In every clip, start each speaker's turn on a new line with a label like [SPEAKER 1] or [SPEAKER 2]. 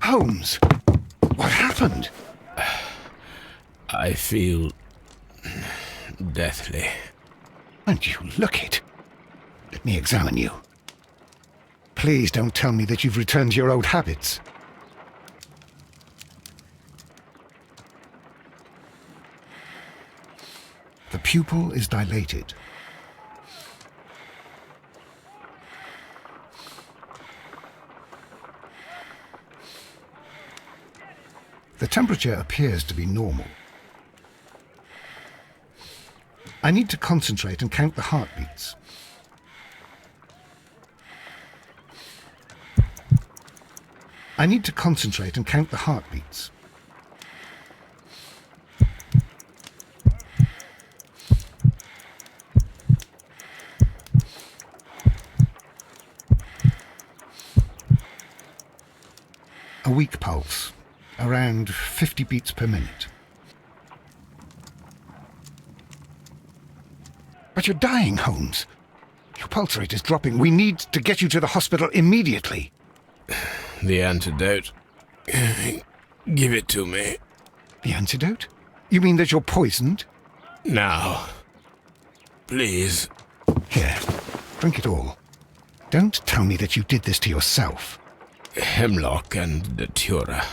[SPEAKER 1] Holmes, what happened?
[SPEAKER 2] I feel deathly.
[SPEAKER 1] And you look it. Let me examine you. Please don't tell me that you've returned to your old habits. The pupil is dilated. The temperature appears to be normal. I need to concentrate and count the heartbeats. I need to concentrate and count the heartbeats. A weak pulse, around 50 beats per minute. But you're dying, Holmes. Your pulse rate is dropping. We need to get you to the hospital immediately.
[SPEAKER 2] The antidote. Give it to me.
[SPEAKER 1] The antidote? You mean that you're poisoned?
[SPEAKER 2] Now. Please.
[SPEAKER 1] Here, drink it all. Don't tell me that you did this to yourself.
[SPEAKER 2] Hemlock and datura.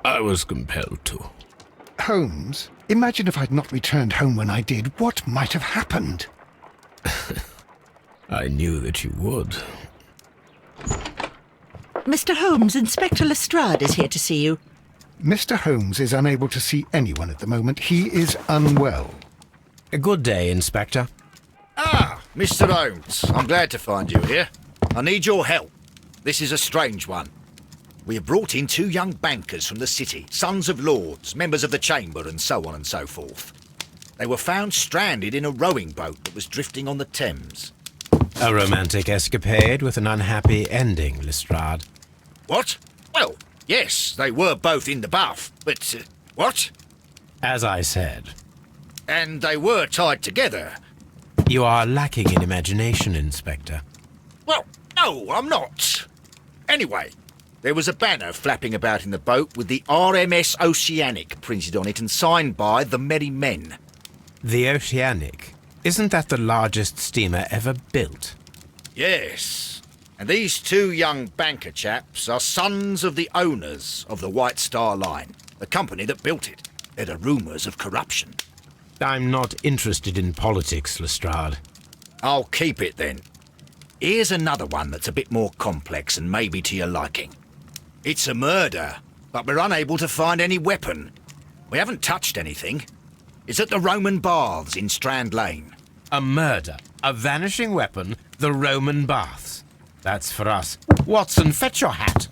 [SPEAKER 2] I was compelled to.
[SPEAKER 1] Holmes, imagine if I'd not returned home when I did. What might have happened?
[SPEAKER 2] I knew that you would.
[SPEAKER 3] Mr. Holmes, Inspector Lestrade is here to see you.
[SPEAKER 1] Mr. Holmes is unable to see anyone at the moment. He is unwell.
[SPEAKER 4] A good day, Inspector.
[SPEAKER 5] Ah, Mr. Holmes, I'm glad to find you here. I need your help. This is a strange one. We have brought in 2 young bankers from the city, sons of lords, members of the chamber, and so on and so forth. They were found stranded in a rowing boat that was drifting on the Thames.
[SPEAKER 4] A romantic escapade with an unhappy ending, Lestrade.
[SPEAKER 5] What? Well, yes, they were both in the bath, but... what?
[SPEAKER 4] As I said,
[SPEAKER 5] And they were tied together.
[SPEAKER 4] you are lacking in imagination, Inspector.
[SPEAKER 5] Well, no, I'm not. Anyway, there was a banner flapping about in the boat with the RMS Oceanic printed on it and signed by the Merry Men.
[SPEAKER 4] The Oceanic. Isn't that the largest steamer ever built?
[SPEAKER 5] Yes. And these 2 young banker chaps are sons of the owners of the White Star Line, the company that built it. There are rumours of corruption.
[SPEAKER 4] I'm not interested in politics, Lestrade.
[SPEAKER 5] I'll keep it then. Here's another one that's a bit more complex and maybe to your liking. It's a murder, but we're unable to find any weapon. We haven't touched anything. It's at the Roman Baths in Strand Lane.
[SPEAKER 4] A murder, a vanishing weapon, the Roman baths. That's for us. Watson, fetch your hat.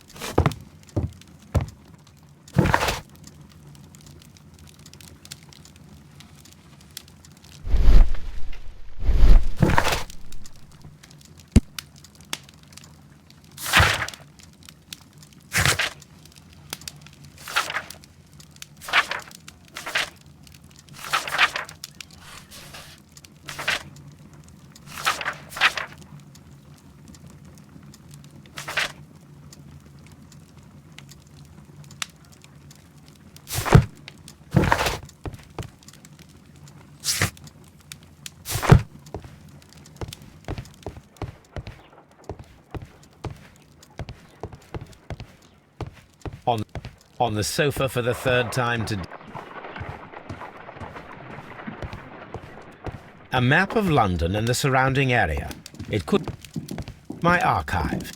[SPEAKER 4] On the sofa for the 3rd time today. A map of London and the surrounding area. It could... my archive.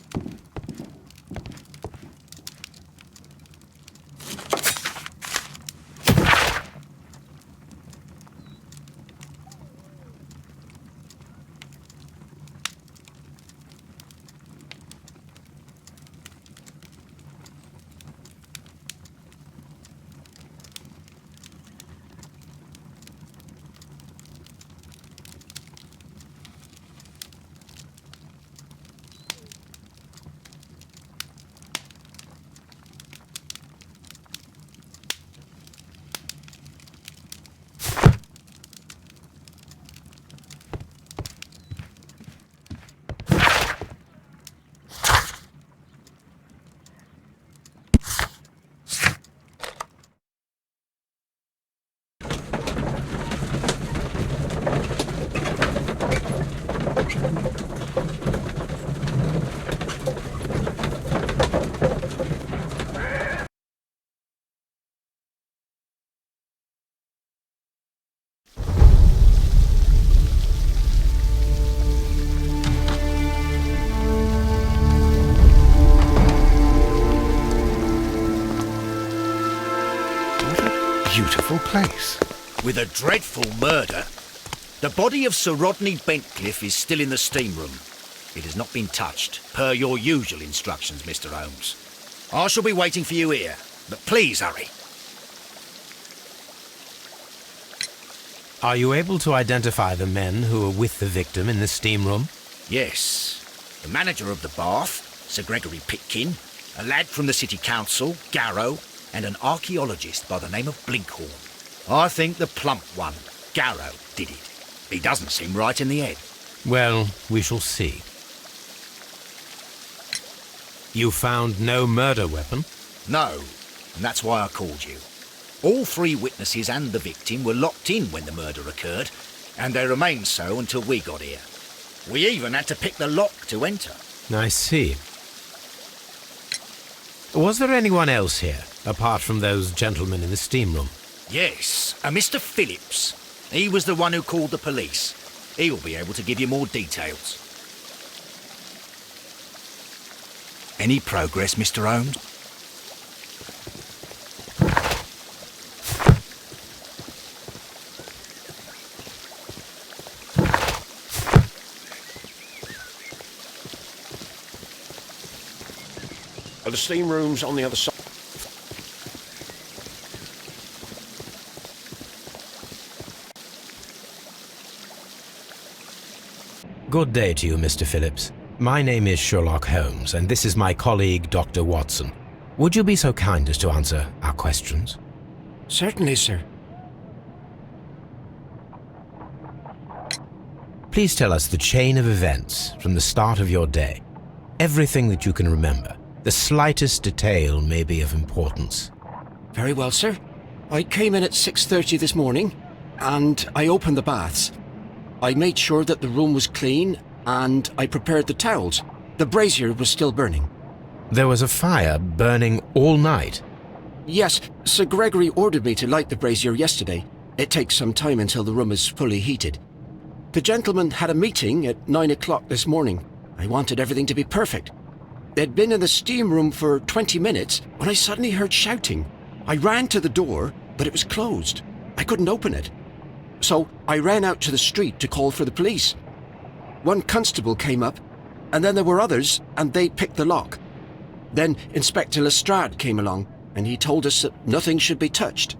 [SPEAKER 1] dreadful place.
[SPEAKER 5] With a dreadful murder. The body of Sir Rodney Bentcliffe is still in the steam room. It has not been touched, per your usual instructions, Mr. Holmes. I shall be waiting for you here, but please hurry.
[SPEAKER 4] Are you able to identify the men who were with the victim in the steam room?
[SPEAKER 5] Yes. The manager of the bath, Sir Gregory Pitkin, a lad from the City Council, Garrow, and an archaeologist by the name of Blinkhorn. I think the plump one, Garrow, did it. He doesn't seem right in the head.
[SPEAKER 4] Well, we shall see. You found no murder weapon?
[SPEAKER 5] No, and that's why I called you. All three witnesses and the victim were locked in when the murder occurred, and they remained so until we got here. We even had to pick the lock to enter.
[SPEAKER 4] I see. Was there anyone else here, apart from those gentlemen in the steam room?
[SPEAKER 5] Yes, a Mr. Phillips. He was the one who called the police. He'll be able to give you more details. Any progress, Mr. Holmes?
[SPEAKER 6] The steam room's on the other side.
[SPEAKER 4] Good day to you, Mr. Phillips. My name is Sherlock Holmes, and this is my colleague, Dr. Watson. Would you be so kind as to answer our questions?
[SPEAKER 7] Certainly, sir.
[SPEAKER 4] Please tell us the chain of events from the start of your day. Everything that you can remember. The slightest detail may be of importance.
[SPEAKER 7] Very well, sir. I came in at 6:30 this morning, and I opened the baths. I made sure that the room was clean, and I prepared the towels. The brazier was still burning.
[SPEAKER 4] There was a fire burning all night.
[SPEAKER 7] Yes, Sir Gregory ordered me to light the brazier yesterday. It takes some time until the room is fully heated. The gentleman had a meeting at 9 o'clock this morning. I wanted everything to be perfect. They'd been in the steam room for 20 minutes when I suddenly heard shouting. I ran to the door, but it was closed. I couldn't open it. So I ran out to the street to call for the police. One constable came up, and then there were others, and they picked the lock. Then Inspector Lestrade came along, and he told us that nothing should be touched.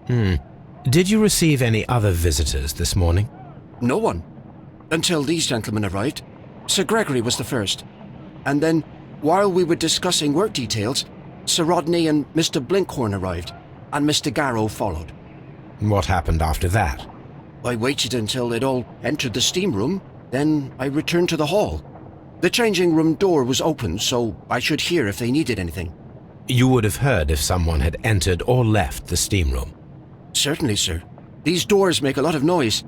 [SPEAKER 4] Did you receive any other visitors this morning?
[SPEAKER 7] No one. Until these gentlemen arrived. Sir Gregory was the first. And then, while we were discussing work details, Sir Rodney and Mr. Blinkhorn arrived, and Mr. Garrow followed.
[SPEAKER 4] What happened after that?
[SPEAKER 7] I waited until they'd all entered the steam room, then I returned to the hall. The changing room door was open, so I should hear if they needed anything.
[SPEAKER 4] You would have heard if someone had entered or left the steam room.
[SPEAKER 7] Certainly, sir. These doors make a lot of noise.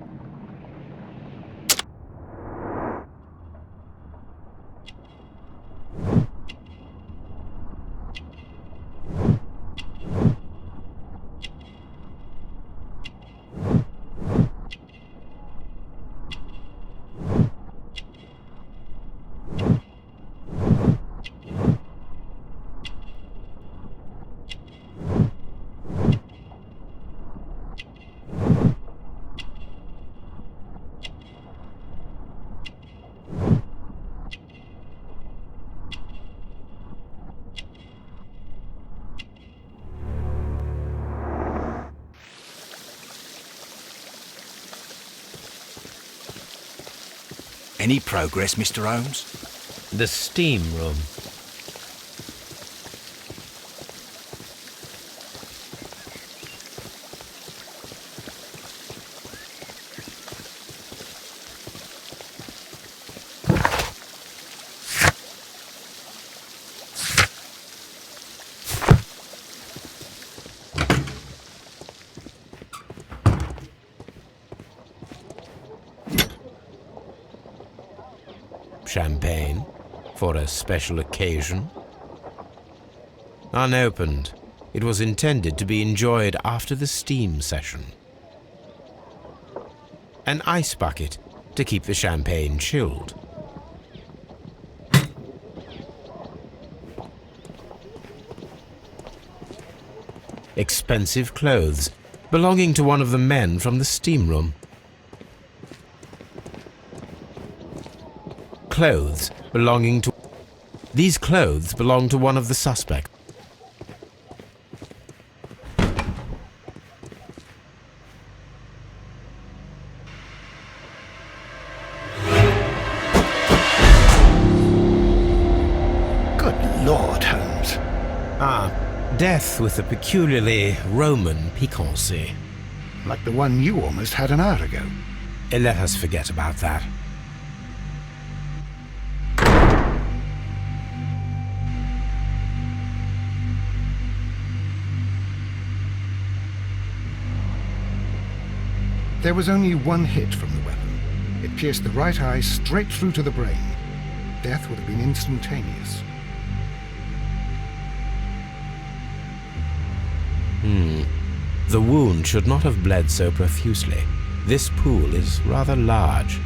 [SPEAKER 5] Any progress, Mr. Holmes?
[SPEAKER 4] The steam room. Champagne for a special occasion. Unopened, it was intended to be enjoyed after the steam session. An ice bucket to keep the champagne chilled. expensive clothes belonging to one of the men from the steam room. These clothes belong to one of the suspects.
[SPEAKER 1] Good Lord, Holmes.
[SPEAKER 4] Death with a peculiarly Roman piquancy.
[SPEAKER 1] Like the one you almost had an hour ago.
[SPEAKER 4] Let us forget about that.
[SPEAKER 1] There was only one hit from the weapon. It pierced the right eye straight through to the brain. Death would have been instantaneous.
[SPEAKER 4] The wound should not have bled so profusely. This pool is rather large.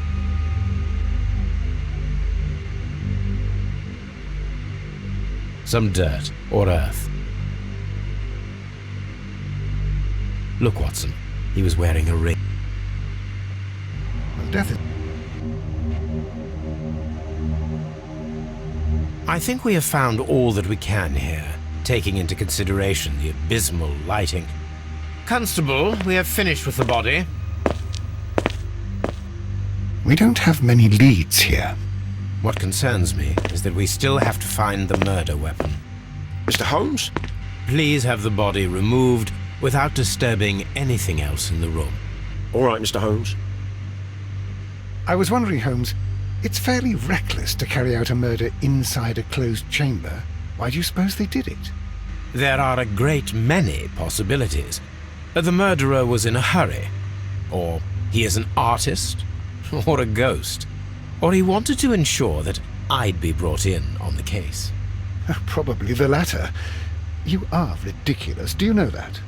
[SPEAKER 4] Some dirt or earth. Look, Watson. He was wearing a ring.
[SPEAKER 1] Well, death is...
[SPEAKER 4] I think we have found all that we can here, taking into consideration the abysmal lighting. Constable, we have finished with the body.
[SPEAKER 1] We don't have many leads here.
[SPEAKER 4] What concerns me is that we still have to find the murder weapon.
[SPEAKER 6] Mr. Holmes?
[SPEAKER 4] Please have the body removed without disturbing anything else in the room.
[SPEAKER 6] All right, Mr. Holmes.
[SPEAKER 1] I was wondering, Holmes, it's fairly reckless to carry out a murder inside a closed chamber. Why do you suppose they did it?
[SPEAKER 4] There are a great many possibilities. The murderer was in a hurry, or he is an artist, or a ghost, or he wanted to ensure that I'd be brought in on the case.
[SPEAKER 1] Probably the latter. You are ridiculous, do you know that?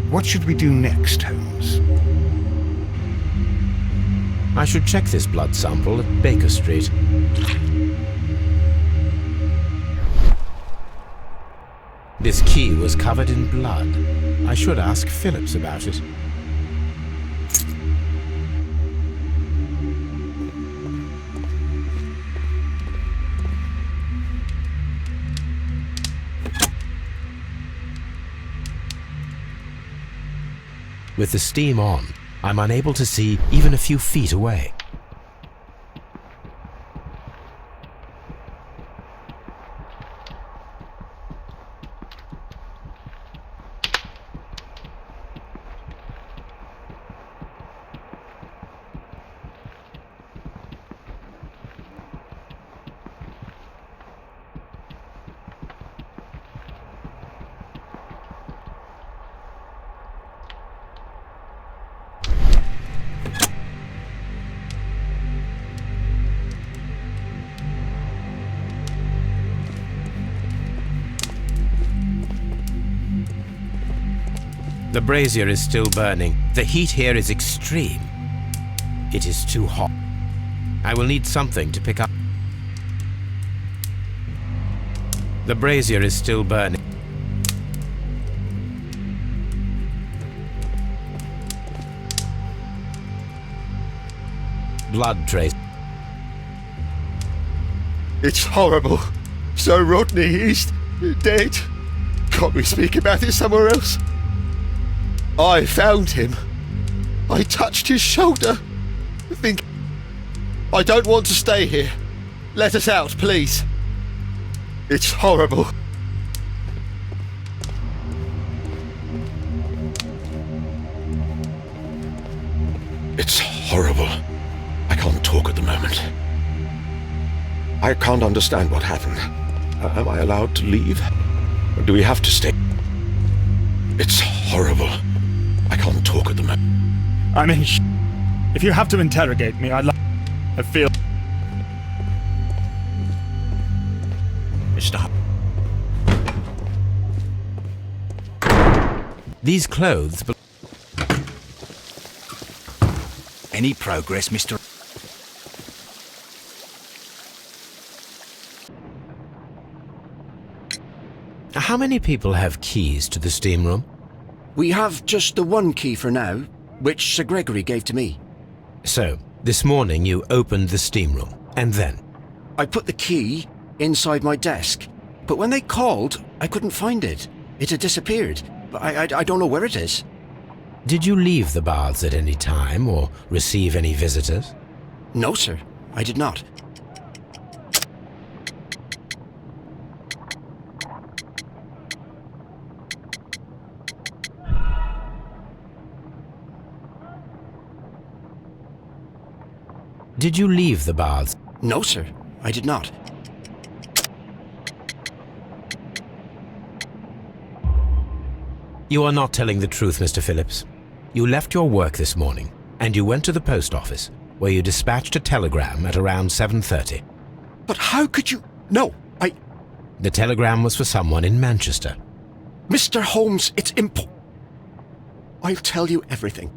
[SPEAKER 1] What should we do next, Holmes?
[SPEAKER 4] I should check this blood sample at Baker Street. This key was covered in blood. I should ask Phillips about it. With the steam on, I'm unable to see even a few feet away. The brazier is still burning. The heat here is extreme. It is too hot. I will need something to pick up. The brazier is still burning. Blood trace.
[SPEAKER 8] It's horrible. So Rodney, he's dead. Can't we speak about it somewhere else? I found him. I touched his shoulder. I don't want to stay here. Let us out, please. It's horrible.
[SPEAKER 6] It's horrible. I can't talk at the moment. I can't understand what happened. Am I allowed to leave? Or do we have to stay? It's horrible. I can't talk at the moment.
[SPEAKER 9] I mean, if you have to interrogate me, I feel...
[SPEAKER 6] Mr.
[SPEAKER 4] These clothes...
[SPEAKER 5] Any progress, Mr.
[SPEAKER 4] How How many people have keys to the steam room?
[SPEAKER 7] We have just the one key for now, which Sir Gregory gave to me.
[SPEAKER 4] So, this morning you opened the steam room, and then?
[SPEAKER 7] I put the key inside my desk, but when they called, I couldn't find it. It had disappeared. I don't know where it is.
[SPEAKER 4] Did you leave the baths at any time or receive any visitors?
[SPEAKER 7] No, sir, I did not.
[SPEAKER 4] Did you leave the baths?
[SPEAKER 7] No, sir, I did not.
[SPEAKER 4] You are not telling the truth, Mr. Phillips. You left your work this morning, and you went to the post office, where you dispatched a telegram at around 7:30.
[SPEAKER 7] But how could you... No,
[SPEAKER 4] The telegram was for someone in Manchester.
[SPEAKER 7] Mr. Holmes, it's I'll tell you everything.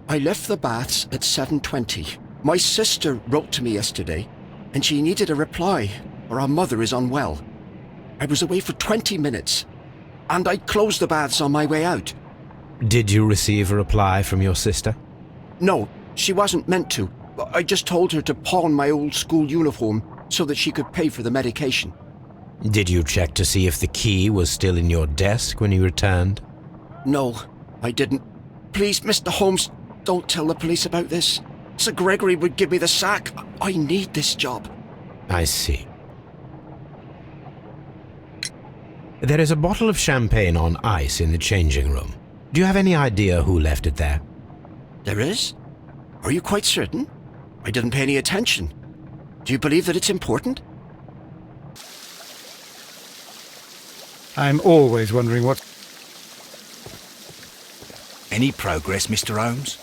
[SPEAKER 7] I left the baths at 7:20. My sister wrote to me yesterday, and she needed a reply, or our mother is unwell. I was away for 20 minutes, and I closed the baths on my way out.
[SPEAKER 4] Did you receive a reply from your sister?
[SPEAKER 7] No, she wasn't meant to. I just told her to pawn my old school uniform so that she could pay for the medication.
[SPEAKER 4] Did you check to see if the key was still in your desk when you returned?
[SPEAKER 7] No, I didn't. Please, Mr. Holmes, don't tell the police about this. Sir Gregory would give me the sack. I need this job.
[SPEAKER 4] I see. There is a bottle of champagne on ice in the changing room. Do you have any idea who left it there?
[SPEAKER 7] There is? Are you quite certain? I didn't pay any attention. Do you believe that it's important?
[SPEAKER 1] I'm always wondering what...
[SPEAKER 5] Any progress, Mr. Holmes?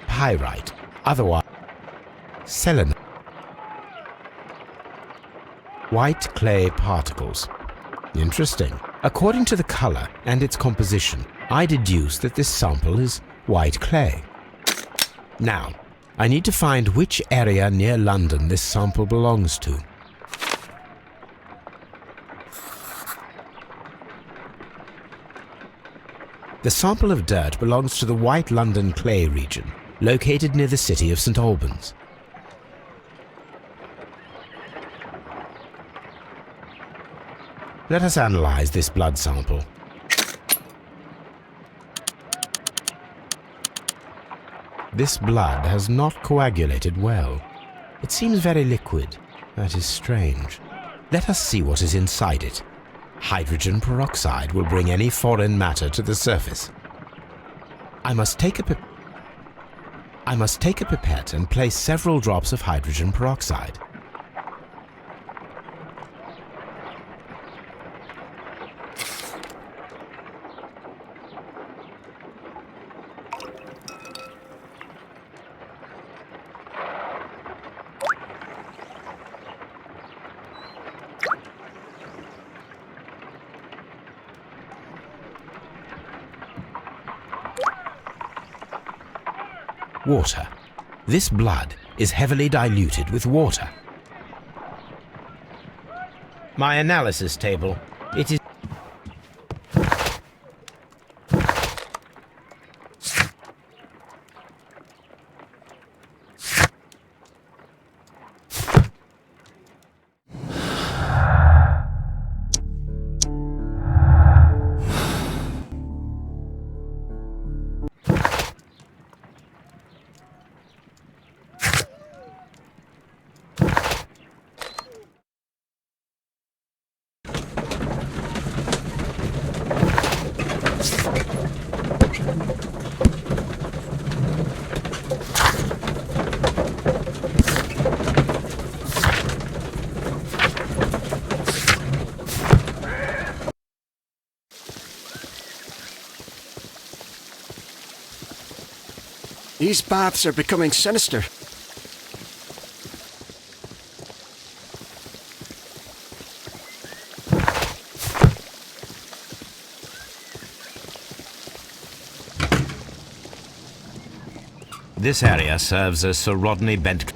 [SPEAKER 4] Pyrite, otherwise selenite. White clay particles. Interesting. According to the color and its composition, I deduce that this sample is white clay. Now, I need to find which area near London this sample belongs to. The sample of dirt belongs to the White London clay region, located near the city of St. Albans. Let us analyze this blood sample. This blood has not coagulated well. It seems very liquid. That is strange. Let us see what is inside it. Hydrogen peroxide will bring any foreign matter to the surface. I must take a pipette and place several drops of hydrogen peroxide. Water. This blood is heavily diluted with water. My analysis table. It is
[SPEAKER 7] These baths are becoming sinister.
[SPEAKER 4] This area serves as Sir Rodney Bent.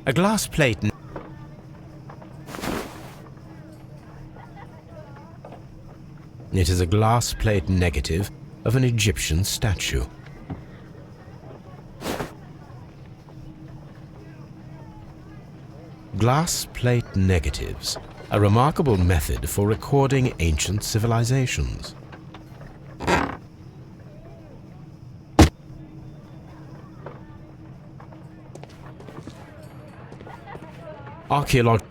[SPEAKER 4] A glass plate. It is a glass plate negative of an Egyptian statue. Glass plate negatives, a remarkable method for recording ancient civilizations. Archaeological.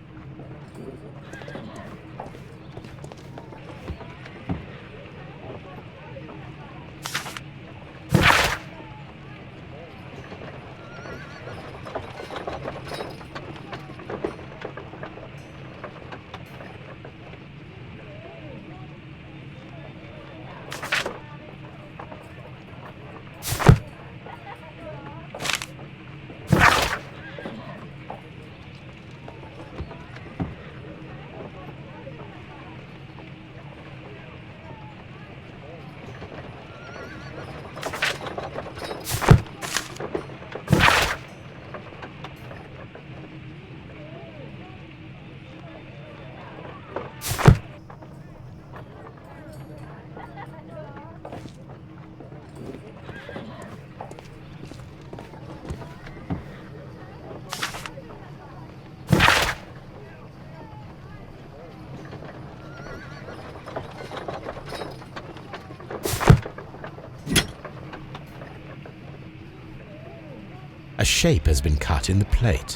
[SPEAKER 4] A shape has been cut in the plate.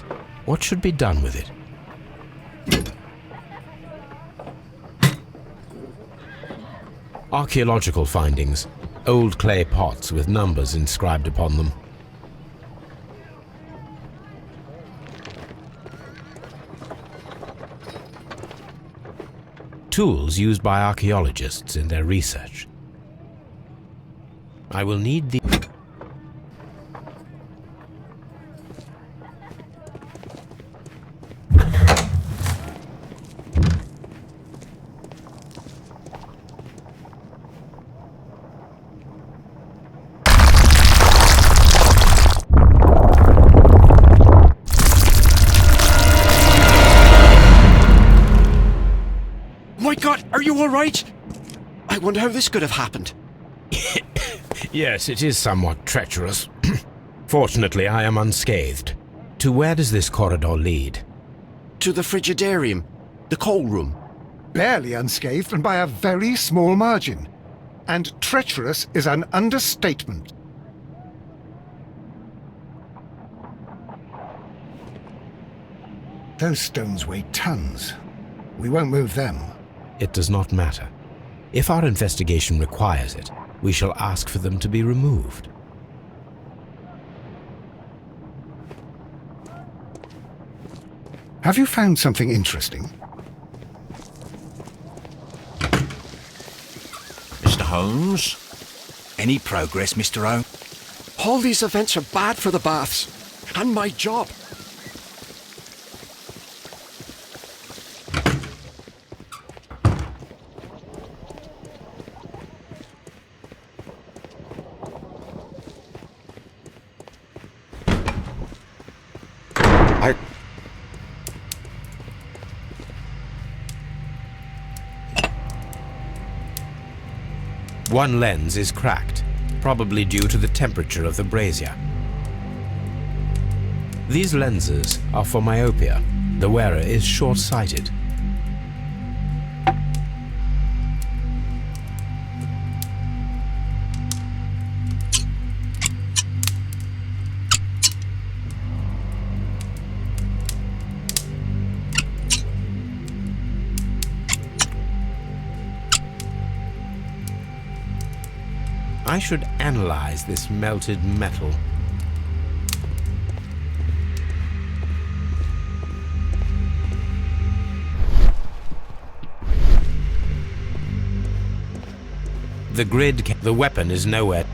[SPEAKER 4] What should be done with it? Archaeological findings. Old clay pots with numbers inscribed upon them. Tools used by archaeologists in their research. I will need the...
[SPEAKER 7] My God, are you all right? I wonder how this could have happened.
[SPEAKER 4] Yes, it is somewhat treacherous. Fortunately, I am unscathed. To where does this corridor lead?
[SPEAKER 7] To the frigidarium, the coal room.
[SPEAKER 1] Barely unscathed and by a very small margin. And treacherous is an understatement. Those stones weigh tons. We won't move them.
[SPEAKER 4] It does not matter. If our investigation requires it, we shall ask for them to be removed.
[SPEAKER 1] Have you found something interesting?
[SPEAKER 5] Mr. Holmes? Any progress, Mr. Holmes?
[SPEAKER 7] All these events are bad for the baths. And my job.
[SPEAKER 4] One lens is cracked, probably due to the temperature of the brazier. These lenses are for myopia. The wearer is short-sighted. I should analyze this melted metal. The weapon is nowhere.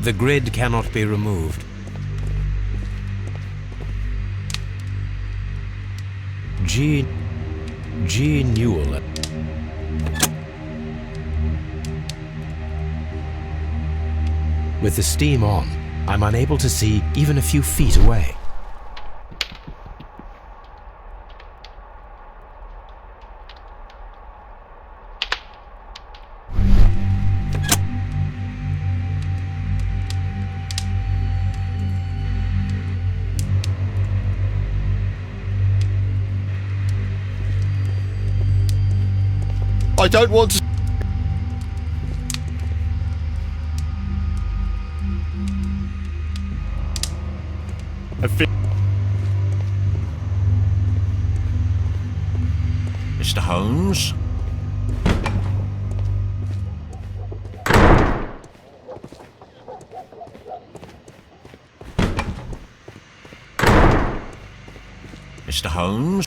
[SPEAKER 4] The grid cannot be removed. G. Newell. With the steam on, I'm unable to see even a few feet away.
[SPEAKER 8] I don't want to...
[SPEAKER 5] Mr. Holmes? Mr. Holmes?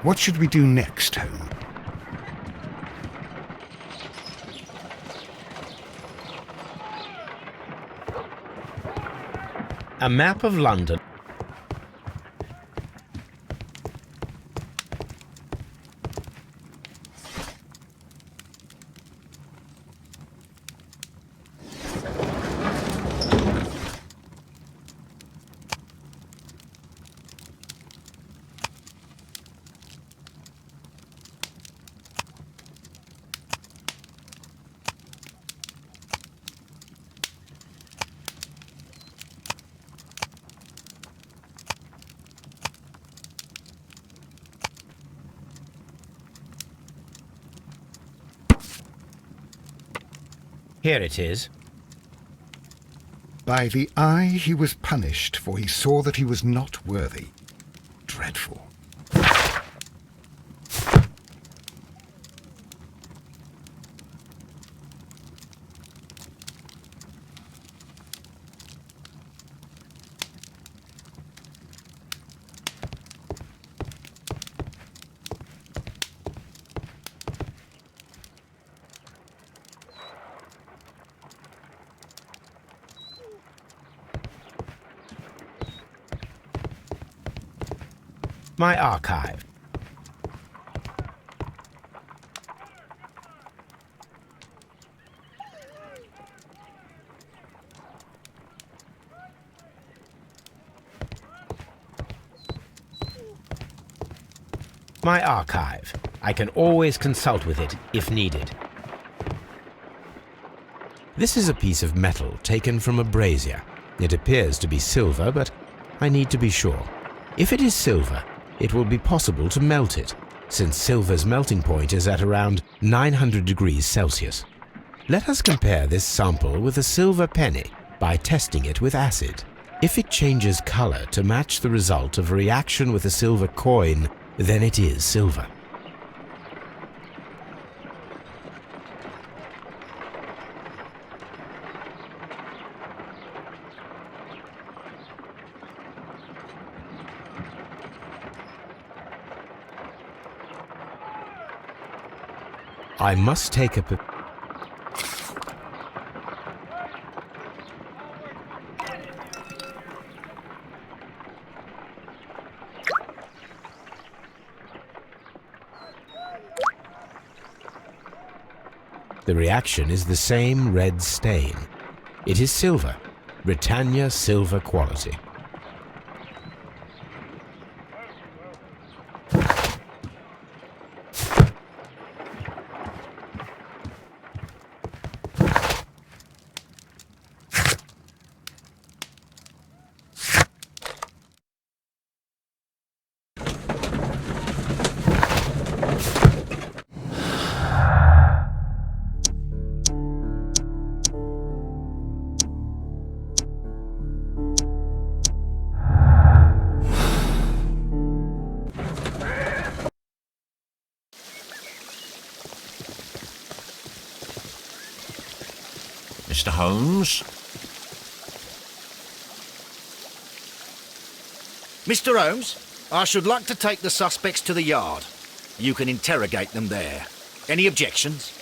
[SPEAKER 1] What should we do next, Holmes?
[SPEAKER 4] A map of London. Here it is.
[SPEAKER 1] By the eye he was punished, for he saw that he was not worthy. Dreadful.
[SPEAKER 4] My archive. My archive. I can always consult with it if needed. This is a piece of metal taken from a brazier. It appears to be silver, but I need to be sure. If it is silver, it will be possible to melt it, since silver's melting point is at around 900 degrees Celsius. Let us compare this sample with a silver penny by testing it with acid. If it changes color to match the result of a reaction with a silver coin, then it is silver. I must take a The reaction is the same red stain. It is silver, Britannia silver quality.
[SPEAKER 10] Mr. Holmes.
[SPEAKER 5] Mr. Holmes, I should like to take the suspects to the yard. You can interrogate them there. Any objections?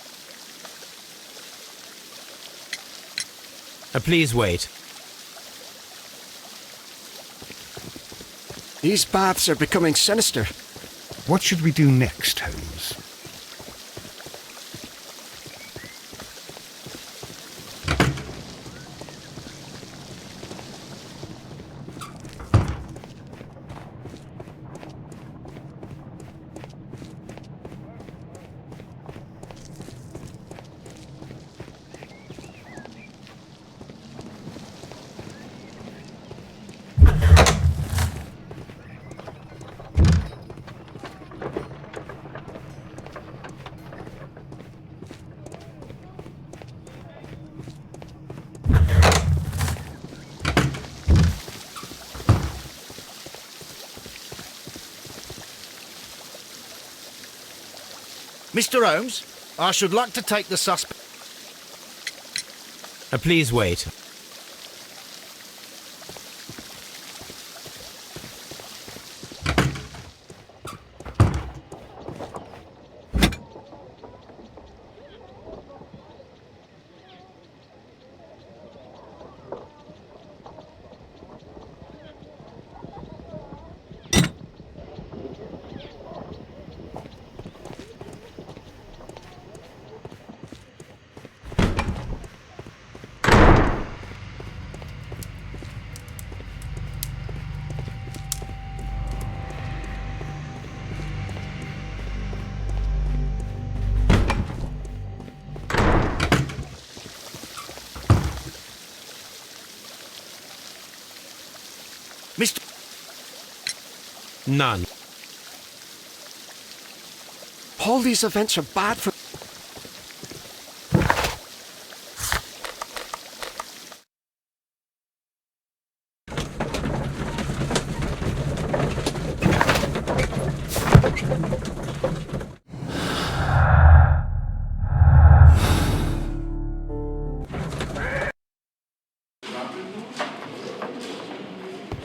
[SPEAKER 4] Please wait.
[SPEAKER 7] These baths are becoming sinister.
[SPEAKER 1] What should we do next, Holmes?
[SPEAKER 5] Mr. Holmes, I should like to take the suspect...
[SPEAKER 4] Please wait.
[SPEAKER 5] Mr...
[SPEAKER 4] None.
[SPEAKER 7] All these events are bad for...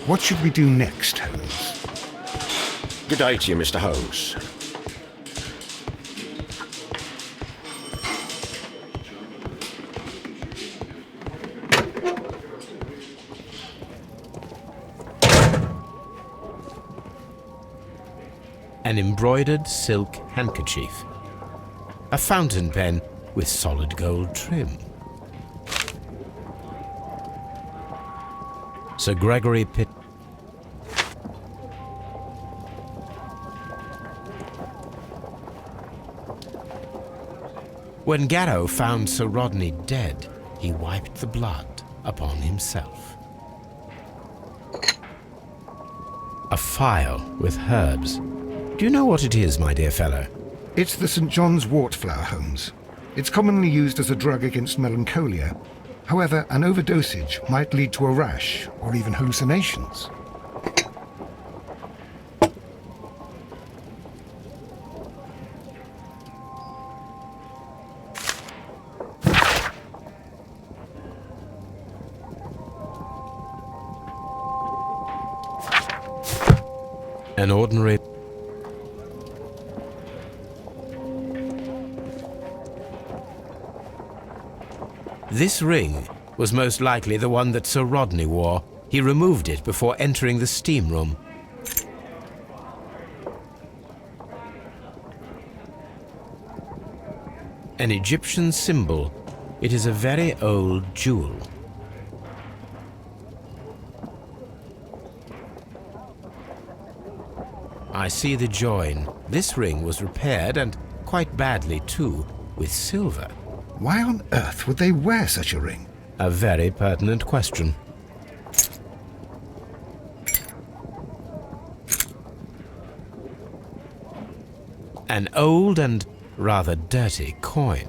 [SPEAKER 1] What should we do next, Holmes?
[SPEAKER 6] Good day to you, Mr. Holmes.
[SPEAKER 4] An embroidered silk handkerchief. A fountain pen with solid gold trim. Sir Gregory Pitt. When Garrow found Sir Rodney dead, he wiped the blood upon himself. A phial with herbs. Do you know what it is, my dear fellow?
[SPEAKER 1] It's the St. John's wort flower, Holmes. It's commonly used as a drug against melancholia. However, an overdosage might lead to a rash or even hallucinations.
[SPEAKER 4] An ordinary... This ring was most likely the one that Sir Rodney wore. He removed it before entering the steam room. An Egyptian symbol. It is a very old jewel. I see the join. This ring was repaired, and quite badly too, with silver.
[SPEAKER 1] Why on earth would they wear such a ring?
[SPEAKER 4] A very pertinent question. An old and rather dirty coin.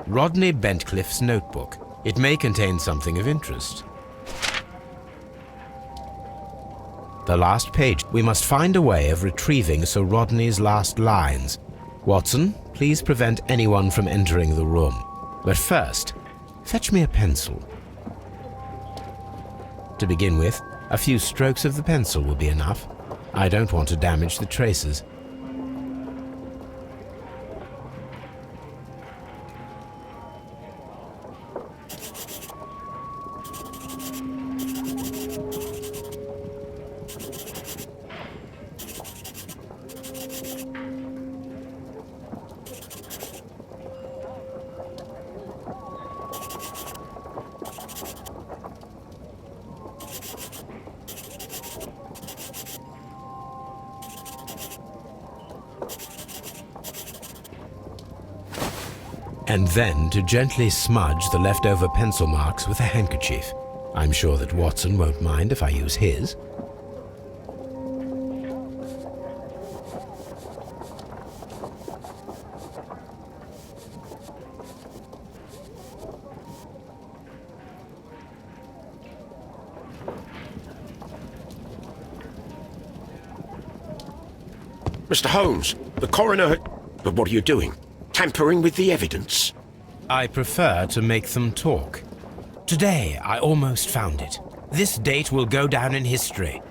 [SPEAKER 4] Rodney Bentcliffe's notebook. It may contain something of interest. The last page. We must find a way of retrieving Sir Rodney's last lines. Watson, please prevent anyone from entering the room. But first, fetch me a pencil. To begin with, a few strokes of the pencil will be enough. I don't want to damage the traces. And then to gently smudge the leftover pencil marks with a handkerchief. I'm sure that Watson won't mind if I use his.
[SPEAKER 6] Mr. Holmes, the coroner... But what are you doing? Tampering with the evidence?
[SPEAKER 4] I prefer to make them talk. Today, I almost found it. This date will go down in history.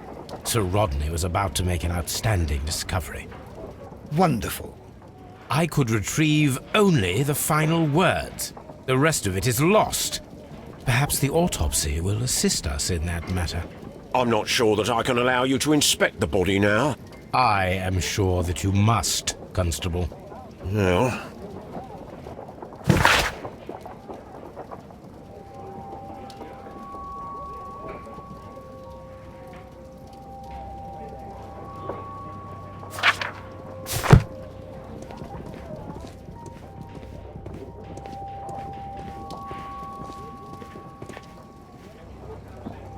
[SPEAKER 4] Sir Rodney was about to make an outstanding discovery.
[SPEAKER 1] Wonderful.
[SPEAKER 4] I could retrieve only the final words. The rest of it is lost. Perhaps the autopsy will assist us in that matter.
[SPEAKER 6] I'm not sure that I can allow you to inspect the body now.
[SPEAKER 4] I am sure that you must, Constable.
[SPEAKER 6] Well...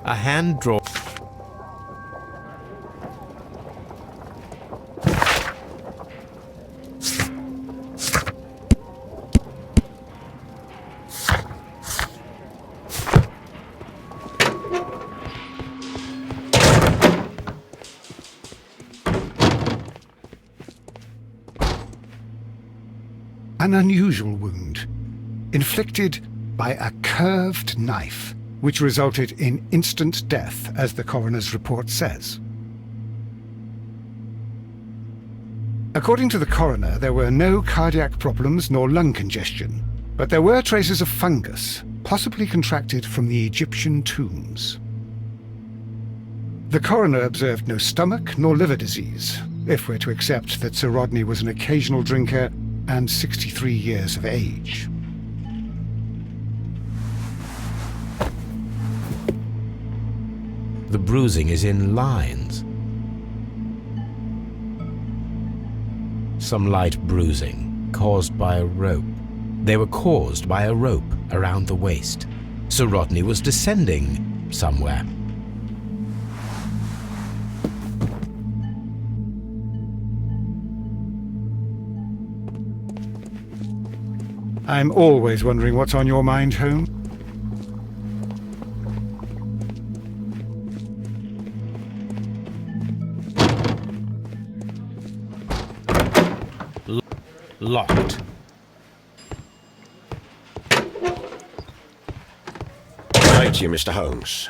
[SPEAKER 4] A hand draw.
[SPEAKER 1] An unusual wound, inflicted by a curved knife, which resulted in instant death, as the coroner's report says. According to the coroner, there were no cardiac problems nor lung congestion, but there were traces of fungus, possibly contracted from the Egyptian tombs. The coroner observed no stomach nor liver disease, if we're to accept that Sir Rodney was an occasional drinker and 63 years of age.
[SPEAKER 4] The bruising is in lines. Some light bruising, caused by a rope. They were caused by a rope around the waist. Sir Rodney was descending somewhere.
[SPEAKER 1] I'm always wondering what's on your mind, Holmes.
[SPEAKER 4] Locked.
[SPEAKER 6] Right, you, Mr. Holmes.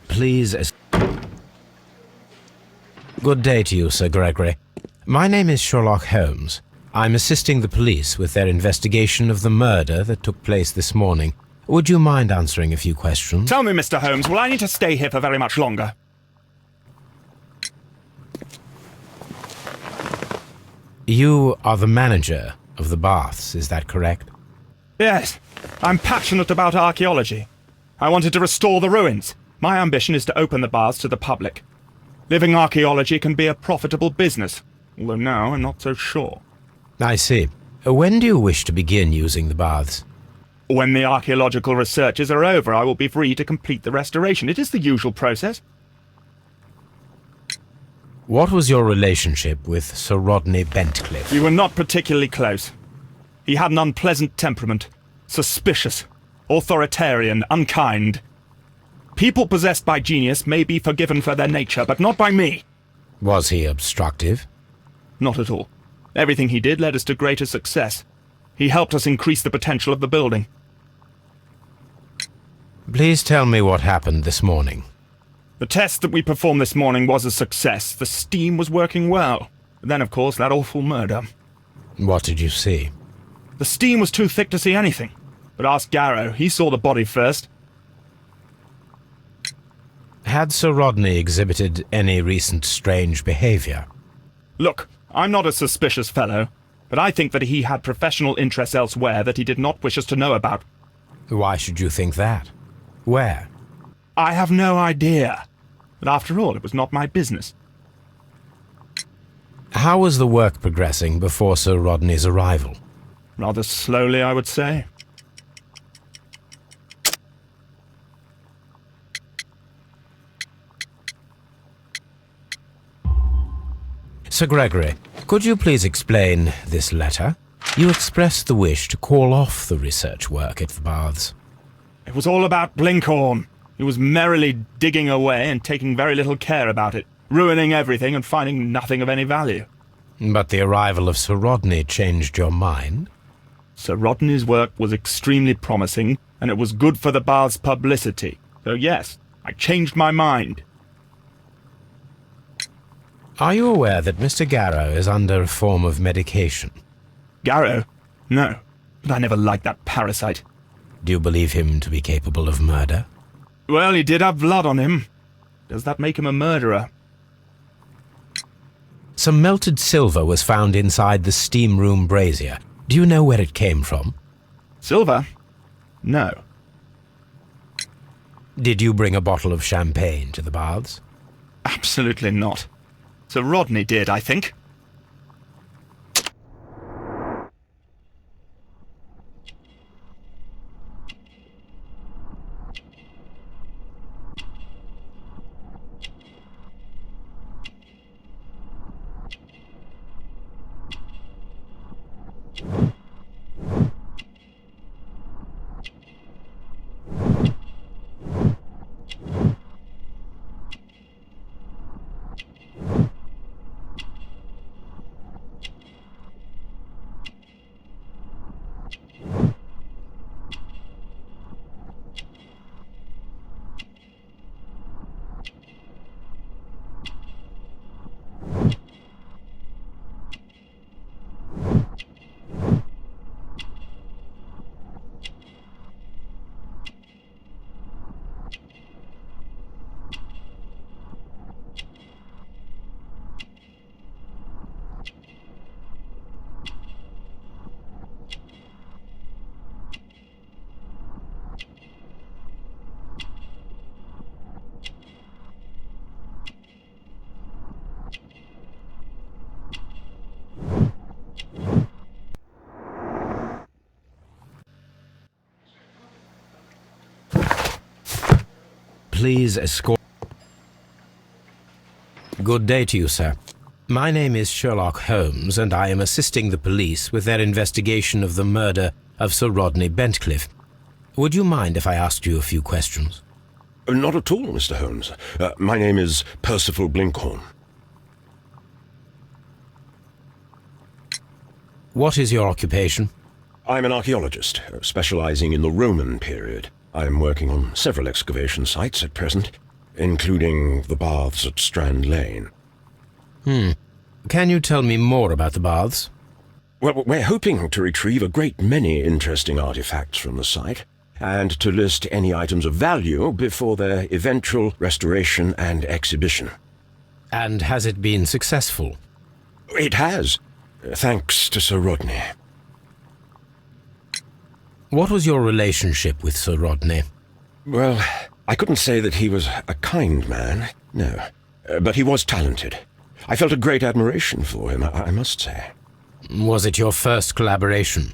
[SPEAKER 4] Please. Good day to you, Sir Gregory. My name is Sherlock Holmes. I'm assisting the police with their investigation of the murder that took place this morning. Would you mind answering a few questions?
[SPEAKER 9] Tell me, Mr. Holmes, will I need to stay here for very much longer?
[SPEAKER 4] You are the manager of the baths, is that correct?
[SPEAKER 9] Yes. I'm passionate about archaeology. I wanted to restore the ruins. My ambition is to open the baths to the public. Living archaeology can be a profitable business, although now I'm not so sure.
[SPEAKER 4] I see. When do you wish to begin using the baths?
[SPEAKER 9] When the archaeological researches are over, I will be free to complete the restoration. It is the usual process.
[SPEAKER 4] What was your relationship with Sir Rodney Bentcliffe?
[SPEAKER 9] We were not particularly close. He had an unpleasant temperament. Suspicious, authoritarian, unkind. People possessed by genius may be forgiven for their nature, but not by me.
[SPEAKER 4] Was he obstructive?
[SPEAKER 9] Not at all. Everything he did led us to greater success. He helped us increase the potential of the building.
[SPEAKER 4] Please tell me what happened this morning.
[SPEAKER 9] The test that we performed this morning was a success. The steam was working well. Then, of course, that awful murder.
[SPEAKER 4] What did you see?
[SPEAKER 9] The steam was too thick to see anything. But ask Garrow. He saw the body first.
[SPEAKER 4] Had Sir Rodney exhibited any recent strange behavior?
[SPEAKER 9] Look, I'm not a suspicious fellow, but I think that he had professional interests elsewhere that he did not wish us to know about.
[SPEAKER 4] Why should you think that? Where?
[SPEAKER 9] I have no idea. But after all, it was not my business.
[SPEAKER 4] How was the work progressing before Sir Rodney's arrival?
[SPEAKER 9] Rather slowly, I would say.
[SPEAKER 4] Sir Gregory, could you please explain this letter? You expressed the wish to call off the research work at the baths.
[SPEAKER 9] It was all about Blinkhorn. He was merrily digging away and taking very little care about it, ruining everything and finding nothing of any value.
[SPEAKER 4] But the arrival of Sir Rodney changed your mind?
[SPEAKER 9] Sir Rodney's work was extremely promising, and it was good for the bath's publicity. So yes, I changed my mind.
[SPEAKER 4] Are you aware that Mr. Garrow is under a form of medication?
[SPEAKER 9] Garrow? No, but I never liked that parasite.
[SPEAKER 4] Do you believe him to be capable of murder?
[SPEAKER 9] Well, he did have blood on him. Does that make him a murderer?
[SPEAKER 4] Some melted silver was found inside the steam room brazier. Do you know where it came from?
[SPEAKER 9] Silver? No.
[SPEAKER 4] Did you bring a bottle of champagne to the baths?
[SPEAKER 9] Absolutely not. Sir Rodney did, I think.
[SPEAKER 4] Please escort... Good day to you, sir. My name is Sherlock Holmes, and I am assisting the police with their investigation of the murder of Sir Rodney Bentcliffe. Would you mind if I asked you a few questions?
[SPEAKER 6] Not at all, Mr. Holmes. My name is Percival Blinkhorn.
[SPEAKER 4] What is your occupation?
[SPEAKER 6] I'm an archaeologist, specializing in the Roman period. I'm working on several excavation sites at present, including the baths at Strand Lane.
[SPEAKER 4] Can you tell me more about the baths?
[SPEAKER 6] Well, we're hoping to retrieve a great many interesting artifacts from the site, and to list any items of value before their eventual restoration and exhibition.
[SPEAKER 4] And has it been successful?
[SPEAKER 6] It has, thanks to Sir Rodney.
[SPEAKER 4] What was your relationship with Sir Rodney?
[SPEAKER 6] Well, I couldn't say that he was a kind man, no. But he was talented. I felt a great admiration for him, I must say.
[SPEAKER 4] Was it your first collaboration?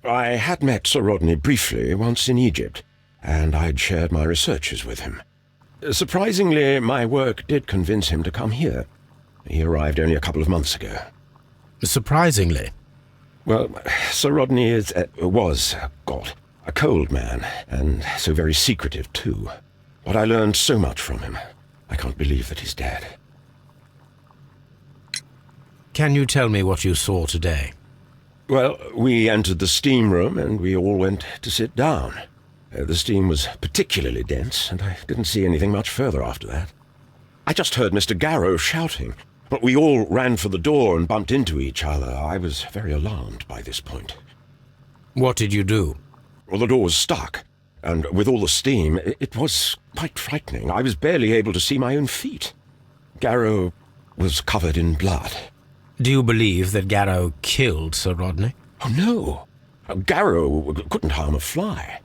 [SPEAKER 6] I had met Sir Rodney briefly once in Egypt, and I'd shared my researches with him. Surprisingly, my work did convince him to come here. He arrived only a couple of months ago.
[SPEAKER 4] Surprisingly?
[SPEAKER 6] Well, Sir Rodney was, God, a cold man, and so very secretive, too. But I learned so much from him. I can't believe that he's dead.
[SPEAKER 4] Can you tell me what you saw today?
[SPEAKER 6] Well, we entered the steam room, and we all went to sit down. The steam was particularly dense, and I didn't see anything much further after that. I just heard Mr. Garrow shouting, but we all ran for the door and bumped into each other. I was very alarmed by this point.
[SPEAKER 4] What did you do?
[SPEAKER 6] Well, the door was stuck, and with all the steam, it was quite frightening. I was barely able to see my own feet. Garrow was covered in blood.
[SPEAKER 4] Do you believe that Garrow killed Sir Rodney?
[SPEAKER 6] Oh, no. Garrow couldn't harm a fly.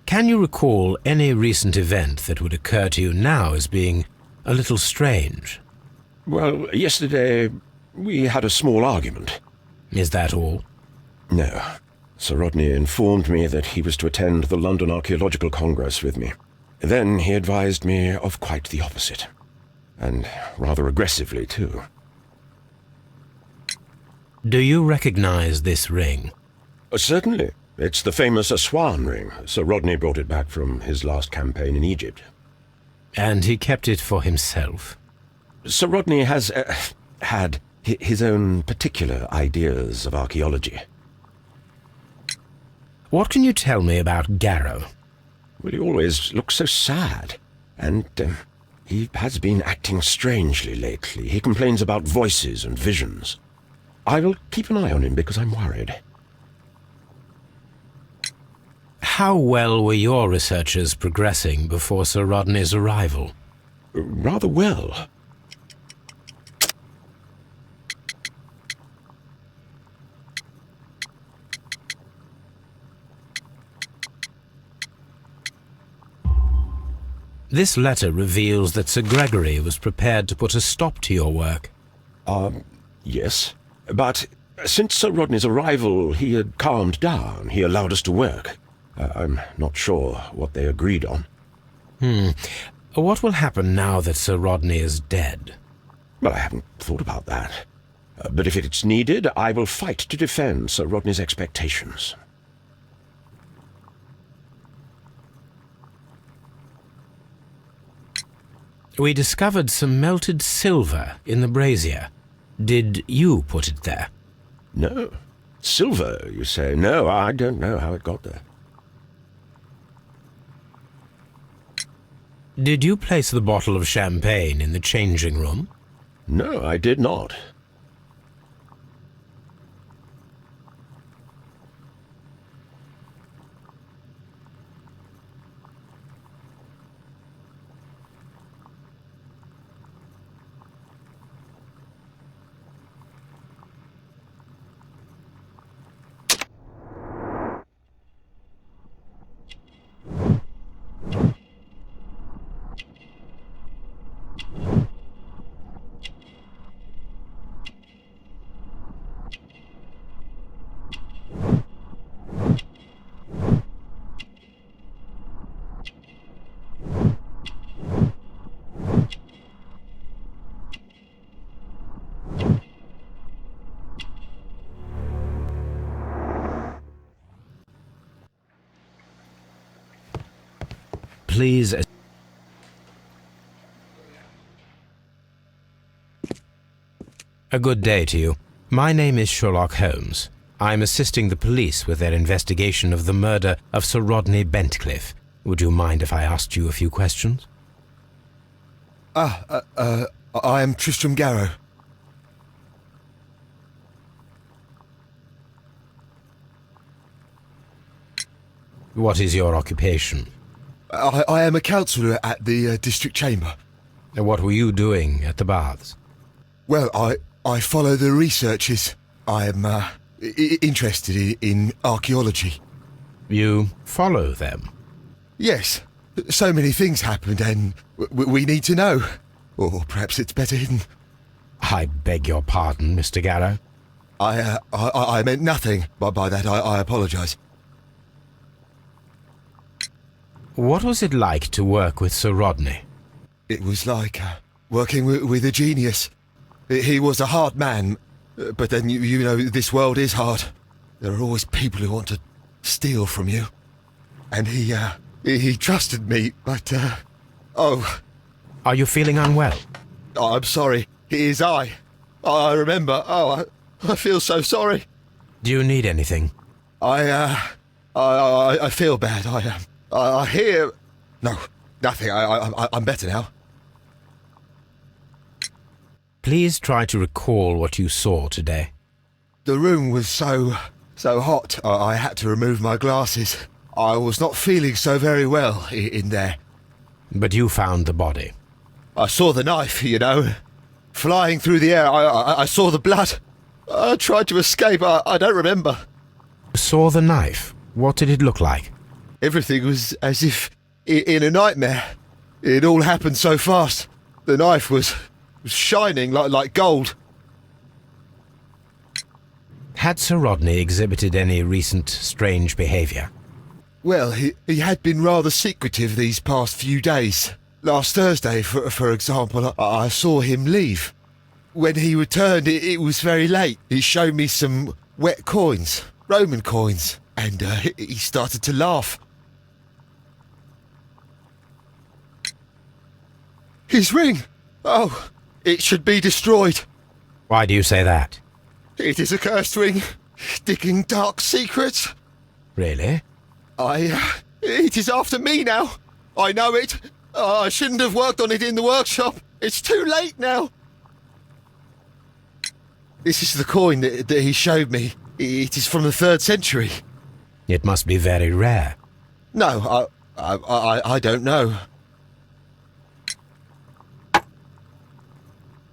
[SPEAKER 4] Can you recall any recent event that would occur to you now as being a little strange?
[SPEAKER 6] Well, yesterday we had a small argument.
[SPEAKER 4] Is that all?
[SPEAKER 6] No. Sir Rodney informed me that he was to attend the London Archaeological Congress with me. Then he advised me of quite the opposite. And rather aggressively, too.
[SPEAKER 4] Do you recognize this ring?
[SPEAKER 6] Certainly. It's the famous Aswan ring. Sir Rodney brought it back from his last campaign in Egypt.
[SPEAKER 4] And he kept it for himself?
[SPEAKER 6] Sir Rodney has had his own particular ideas of archaeology.
[SPEAKER 4] What can you tell me about Garrow?
[SPEAKER 6] Well, he always looks so sad. And he has been acting strangely lately. He complains about voices and visions. I will keep an eye on him because I'm worried.
[SPEAKER 4] How well were your researchers progressing before Sir Rodney's arrival?
[SPEAKER 6] Rather well.
[SPEAKER 4] This letter reveals that Sir Gregory was prepared to put a stop to your work.
[SPEAKER 6] Yes. But since Sir Rodney's arrival, he had calmed down. He allowed us to work. I'm not sure what they agreed on.
[SPEAKER 4] What will happen now that Sir Rodney is dead?
[SPEAKER 6] Well, I haven't thought about that. But if it's needed, I will fight to defend Sir Rodney's expectations.
[SPEAKER 4] We discovered some melted silver in the brazier. Did you put it there?
[SPEAKER 6] No. Silver, you say? No, I don't know how it got there.
[SPEAKER 4] Did you place the bottle of champagne in the changing room?
[SPEAKER 6] No, I did not.
[SPEAKER 4] Please. A good day to you. My name is Sherlock Holmes. I'm assisting the police with their investigation of the murder of Sir Rodney Bentcliffe. Would you mind if I asked you a few questions?
[SPEAKER 8] I am Tristram Garrow.
[SPEAKER 4] What is your occupation?
[SPEAKER 8] I am a councillor at the district chamber.
[SPEAKER 4] What were you doing at the baths?
[SPEAKER 8] Well, I follow the researches. I am interested in archaeology.
[SPEAKER 4] You follow them?
[SPEAKER 8] Yes. So many things happened and we need to know. Or perhaps it's better hidden.
[SPEAKER 4] I beg your pardon, Mr. Garrow.
[SPEAKER 8] I meant nothing by that. I apologise.
[SPEAKER 4] What was it like to work with Sir Rodney?
[SPEAKER 8] It was like working with a genius. He was a hard man, But then, you know, this world is hard. There are always people who want to steal from you. And he trusted me, but, oh...
[SPEAKER 4] Are you feeling unwell?
[SPEAKER 8] Oh, I'm sorry. It is I. I remember. Oh, I feel so sorry.
[SPEAKER 4] Do you need anything?
[SPEAKER 8] I feel bad. I hear... No, nothing. I'm better now.
[SPEAKER 4] Please try to recall what you saw today.
[SPEAKER 8] The room was so hot, I had to remove my glasses. I was not feeling so very well in there.
[SPEAKER 4] But you found the body.
[SPEAKER 8] I saw the knife, you know, flying through the air. I saw the blood. I tried to escape. I don't remember.
[SPEAKER 4] You saw the knife? What did it look like?
[SPEAKER 8] Everything was as if in a nightmare. It all happened so fast. The knife was shining like gold.
[SPEAKER 4] Had Sir Rodney exhibited any recent strange behaviour?
[SPEAKER 8] Well, he had been rather secretive these past few days. Last Thursday, for example, I saw him leave. When he returned, it was very late. He showed me some wet coins, Roman coins, and he started to laugh. His ring! Oh, it should be destroyed.
[SPEAKER 4] Why do you say that?
[SPEAKER 8] It is a cursed ring, digging dark secrets.
[SPEAKER 4] Really?
[SPEAKER 8] It is after me now. I know it. I shouldn't have worked on it in the workshop. It's too late now. This is the coin that he showed me. It is from the 3rd century.
[SPEAKER 4] It must be very rare.
[SPEAKER 8] No, I don't know.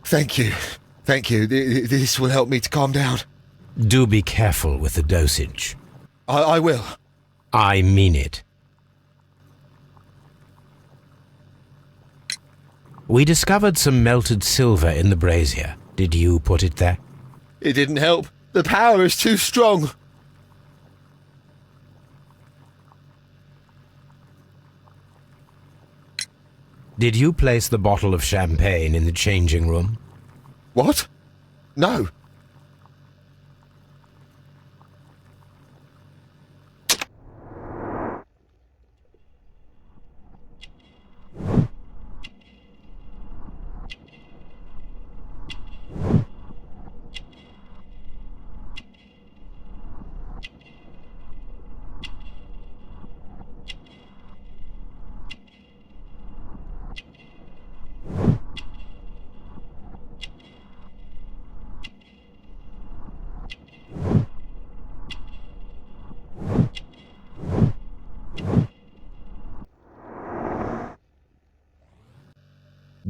[SPEAKER 8] Thank you. Thank you. This will help me to calm down.
[SPEAKER 4] Do be careful with the dosage.
[SPEAKER 8] I will.
[SPEAKER 4] I mean it. We discovered some melted silver in the brazier. Did you put it there?
[SPEAKER 8] It didn't help. The power is too strong.
[SPEAKER 4] Did you place the bottle of champagne in the changing room?
[SPEAKER 8] What? No.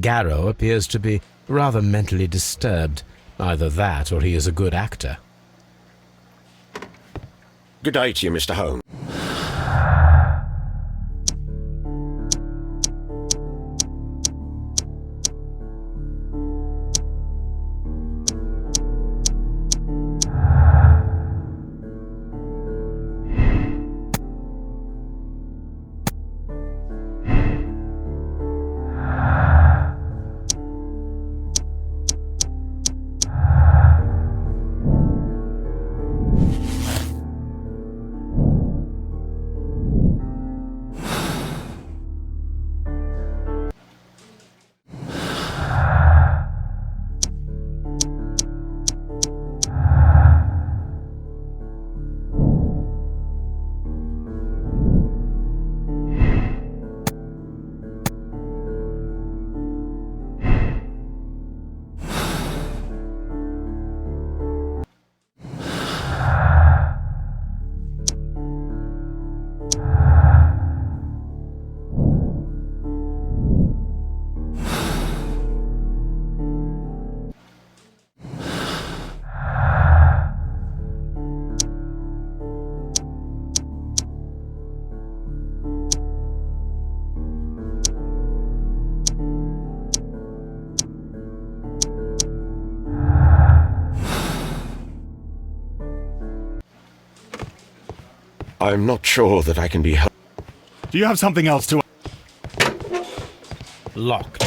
[SPEAKER 4] Garrow appears to be rather mentally disturbed. Either that or he is a good actor.
[SPEAKER 6] Good day to you, Mr. Holmes. I'm not sure that I can be helped.
[SPEAKER 9] Do you have something else to...
[SPEAKER 4] Locked.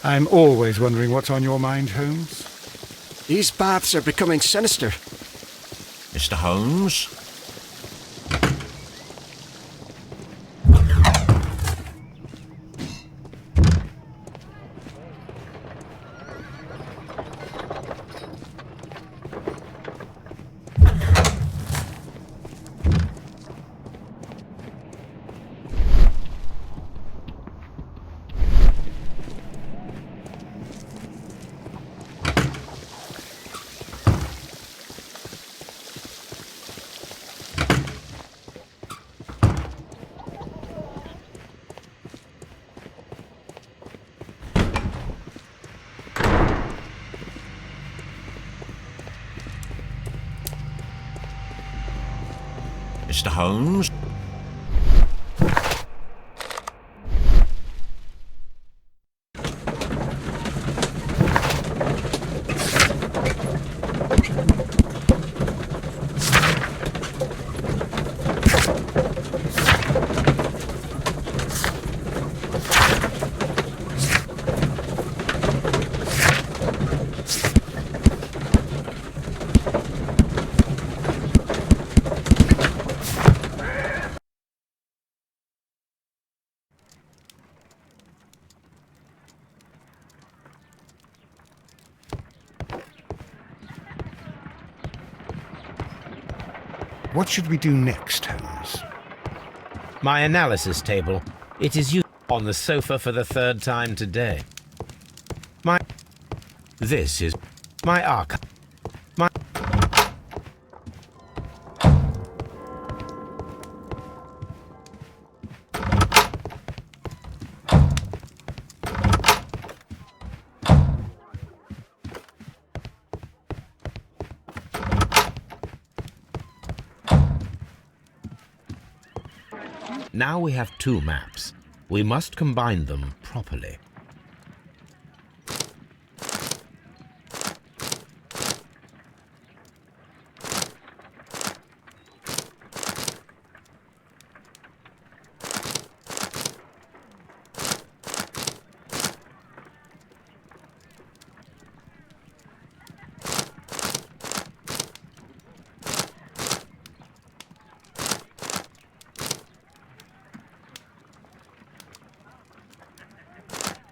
[SPEAKER 1] I'm always wondering what's on your mind, Holmes.
[SPEAKER 7] These baths are becoming sinister.
[SPEAKER 5] Mr. Holmes? Mr. Holmes?
[SPEAKER 1] What should we do next, Holmes?
[SPEAKER 4] My analysis table. It is used on the sofa for the third time today. This is my archive. Now we have two maps. We must combine them properly.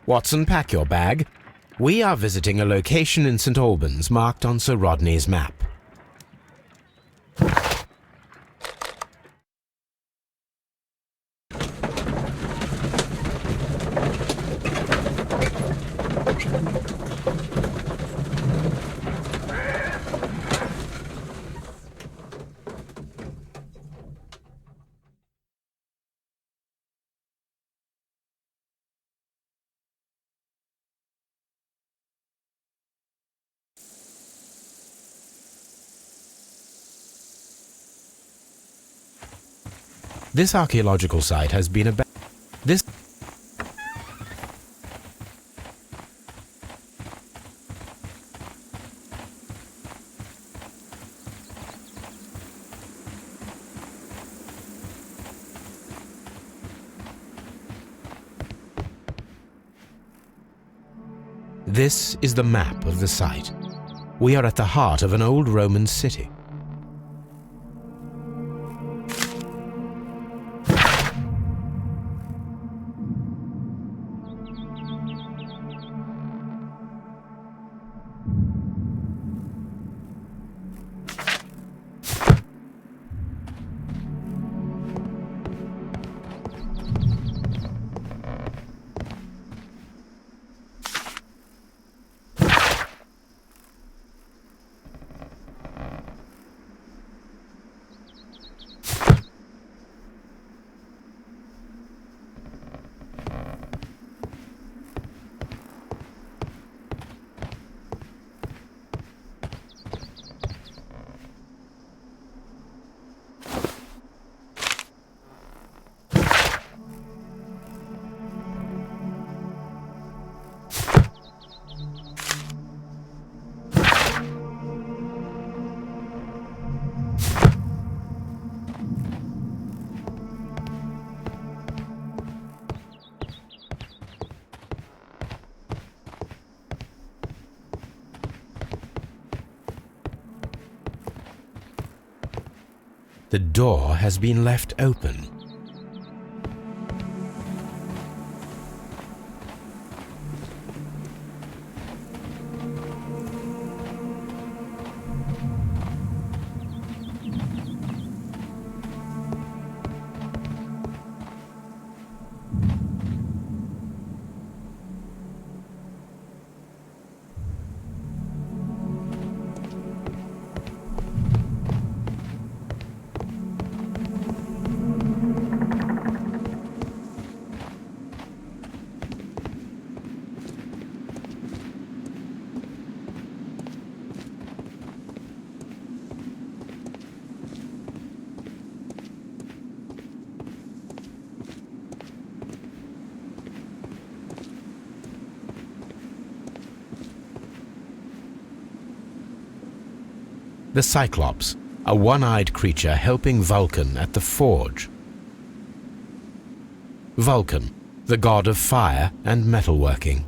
[SPEAKER 4] Watson, pack your bag. We are visiting a location in St. Albans marked on Sir Rodney's map. This archaeological site has been abandoned. This is the map of the site. We are at the heart of an old Roman city. The door has been left open. The Cyclops, a one-eyed creature helping Vulcan at the forge. Vulcan, the god of fire and metalworking.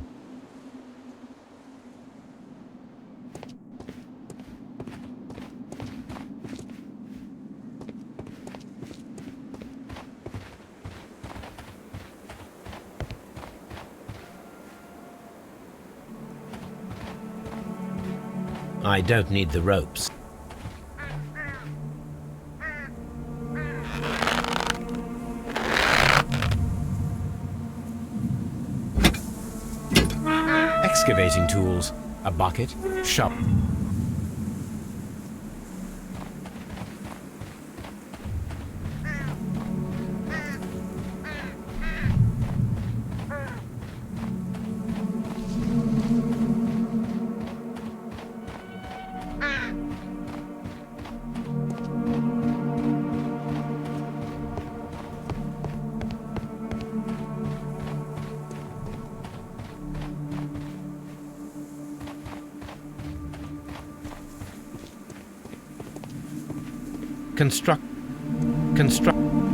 [SPEAKER 4] I don't need the ropes. Excavating tools, a bucket, shovel.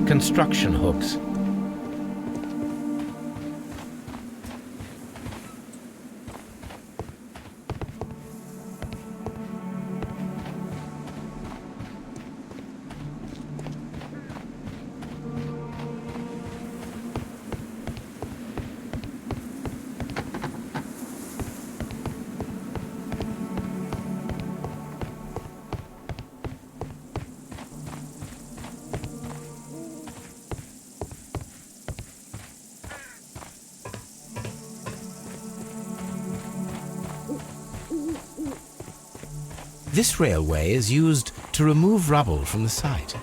[SPEAKER 4] Construction hooks. This railway is used to remove rubble from the site.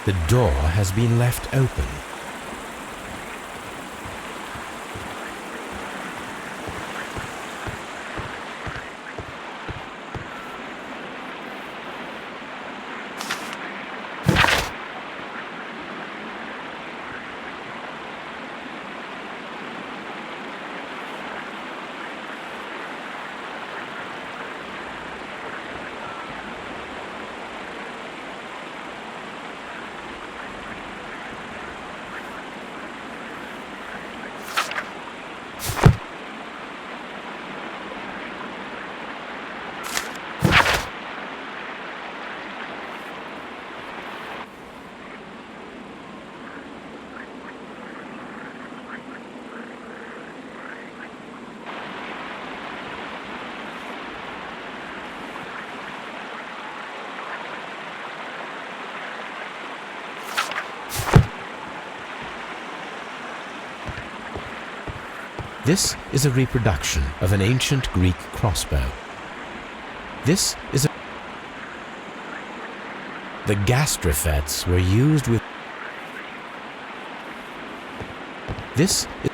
[SPEAKER 4] The door has been left open. This is a reproduction of an ancient Greek crossbow. This is a... The gastrofets were used with... This is...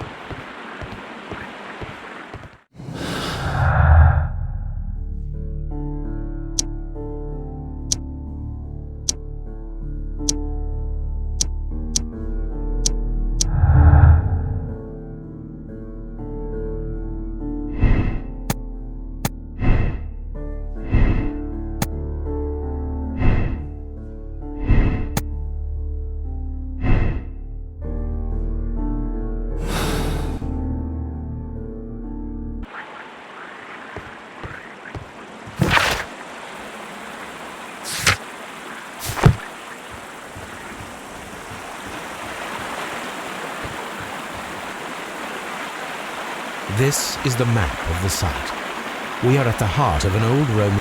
[SPEAKER 4] This is the map of the site. We are at the heart of an old Roman.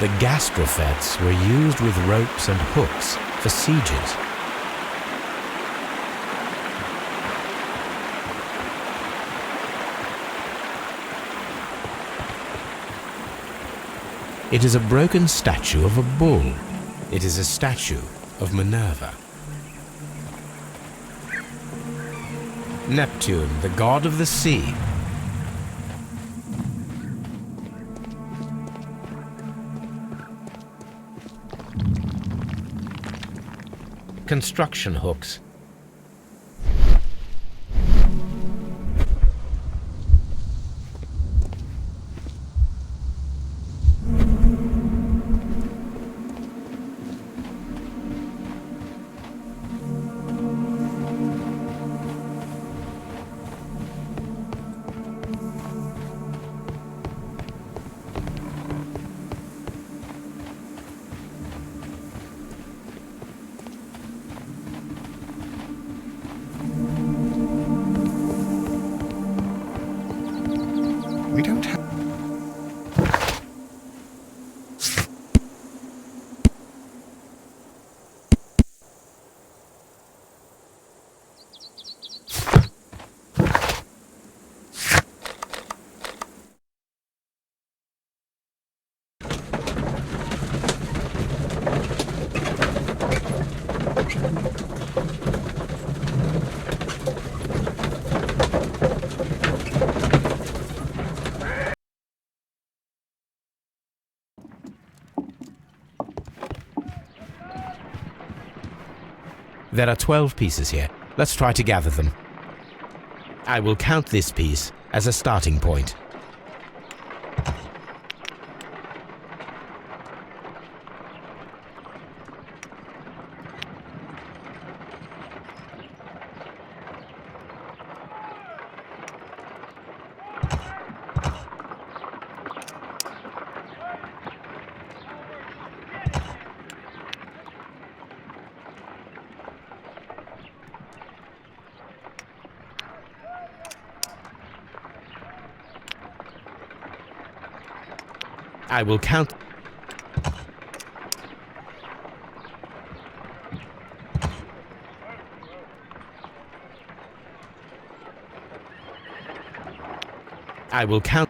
[SPEAKER 4] The gastrofets were used with ropes and hooks for sieges. It is a broken statue of a bull. It is a statue of Minerva. Neptune, the god of the sea. Construction hooks.
[SPEAKER 1] We don't have...
[SPEAKER 4] There are 12 pieces here. Let's try to gather them. I will count this piece as a starting point. I will count. I will count.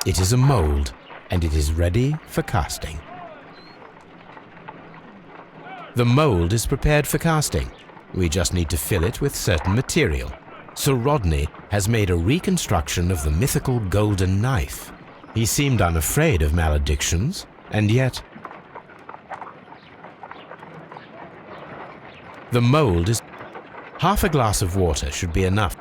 [SPEAKER 4] It is a mold, and it is ready for casting. The mold is prepared for casting. We just need to fill it with certain material. Sir Rodney has made a reconstruction of the mythical golden knife. He seemed unafraid of maledictions, and yet... The mold is... Half a glass of water should be enough.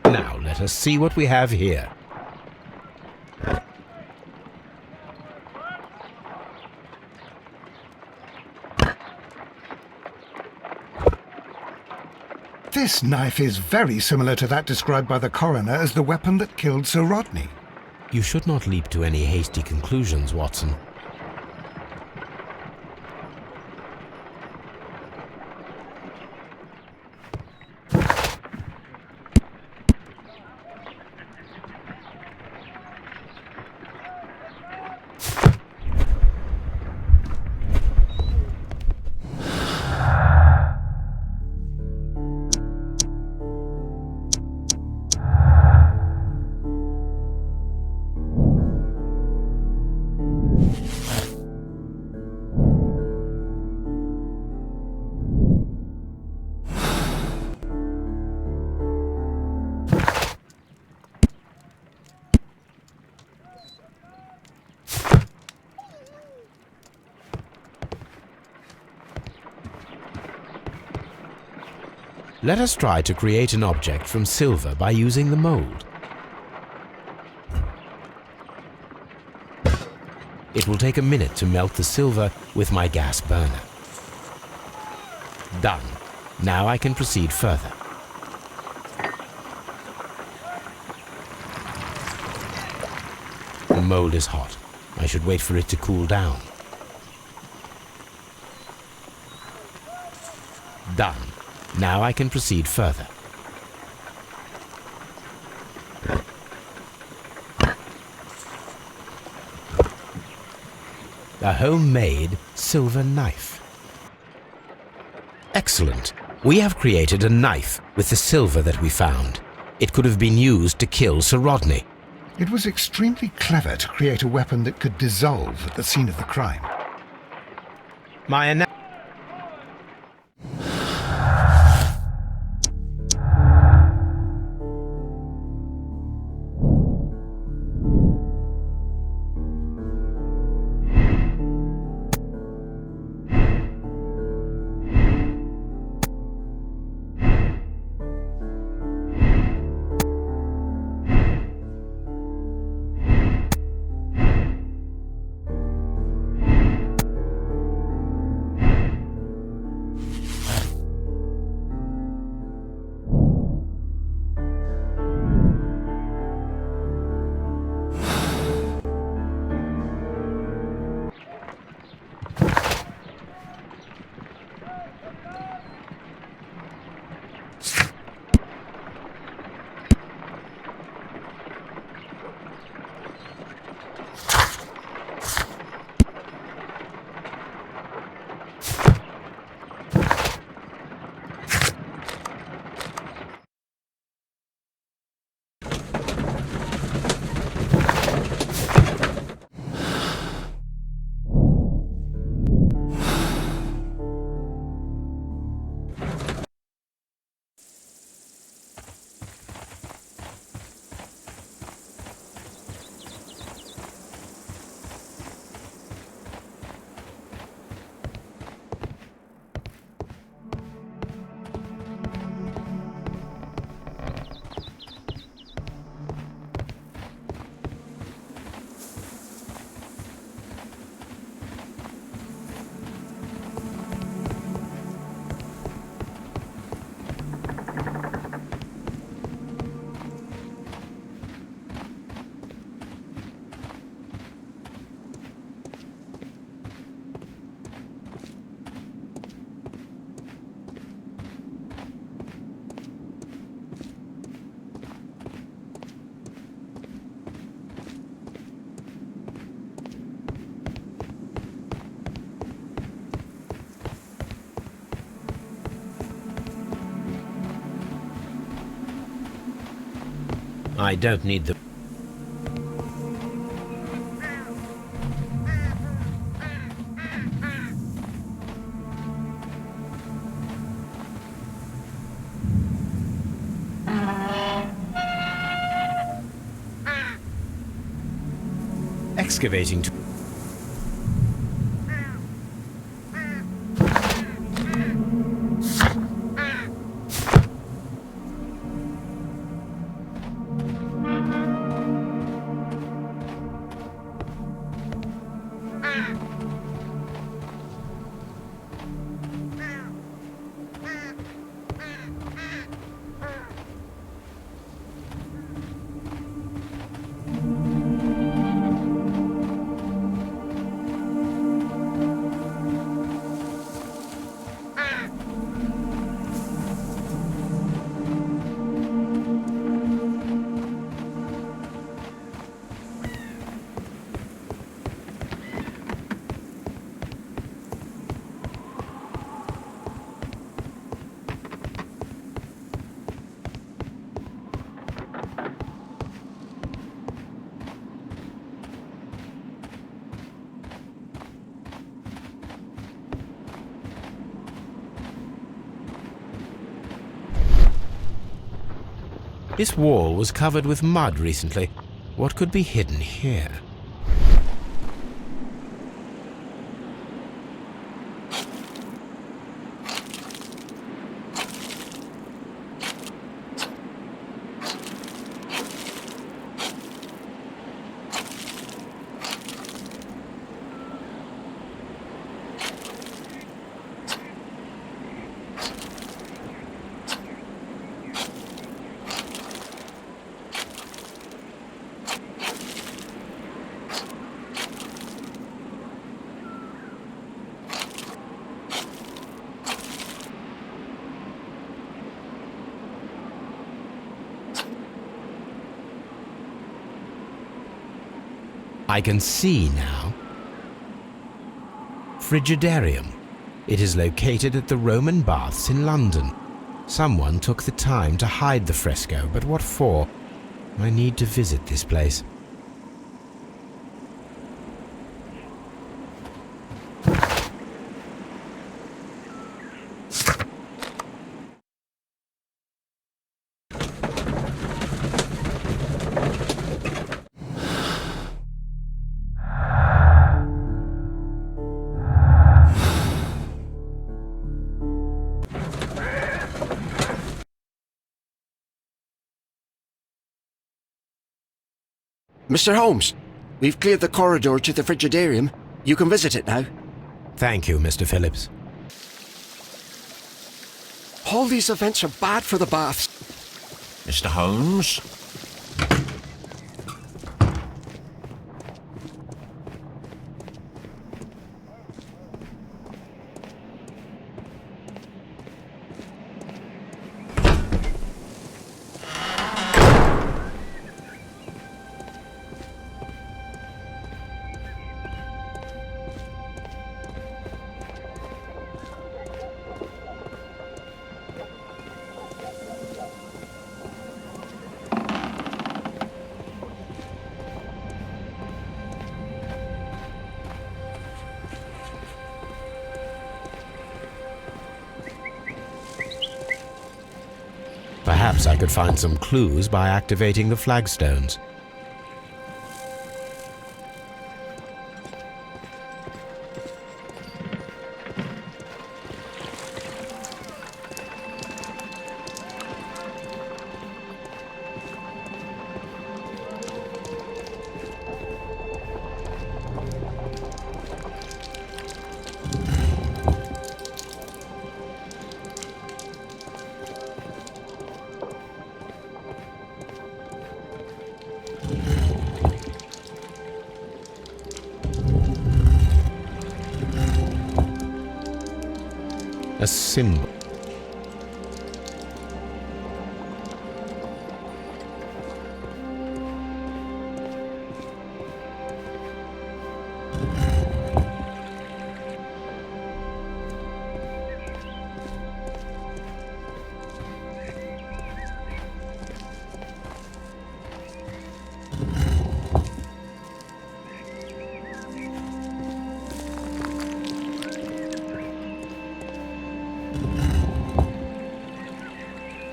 [SPEAKER 4] Now let us see what we have here.
[SPEAKER 1] This knife is very similar to that described by the coroner as the weapon that killed Sir Rodney.
[SPEAKER 4] You should not leap to any hasty conclusions, Watson. Let us try to create an object from silver by using the mold. It will take a minute to melt the silver with my gas burner. Done. Now I can proceed further. The mold is hot. I should wait for it to cool down. Done. Now I can proceed further. A homemade silver knife. Excellent. We have created a knife with the silver that we found. It could have been used to kill Sir Rodney.
[SPEAKER 1] It was extremely clever to create a weapon that could dissolve at the scene of the crime.
[SPEAKER 4] My I don't need the... excavating to... This wall was covered with mud recently. What could be hidden here? I can see now. Frigidarium. It is located at the Roman Baths in London. Someone took the time to hide the fresco, but what for? I need to visit this place.
[SPEAKER 7] Mr. Holmes, we've cleared the corridor to the Frigidarium. You can visit it now.
[SPEAKER 4] Thank you, Mr. Phillips.
[SPEAKER 7] All these events are bad for the baths.
[SPEAKER 10] Mr. Holmes?
[SPEAKER 4] Perhaps I could find some clues by activating the flagstones. A symbol.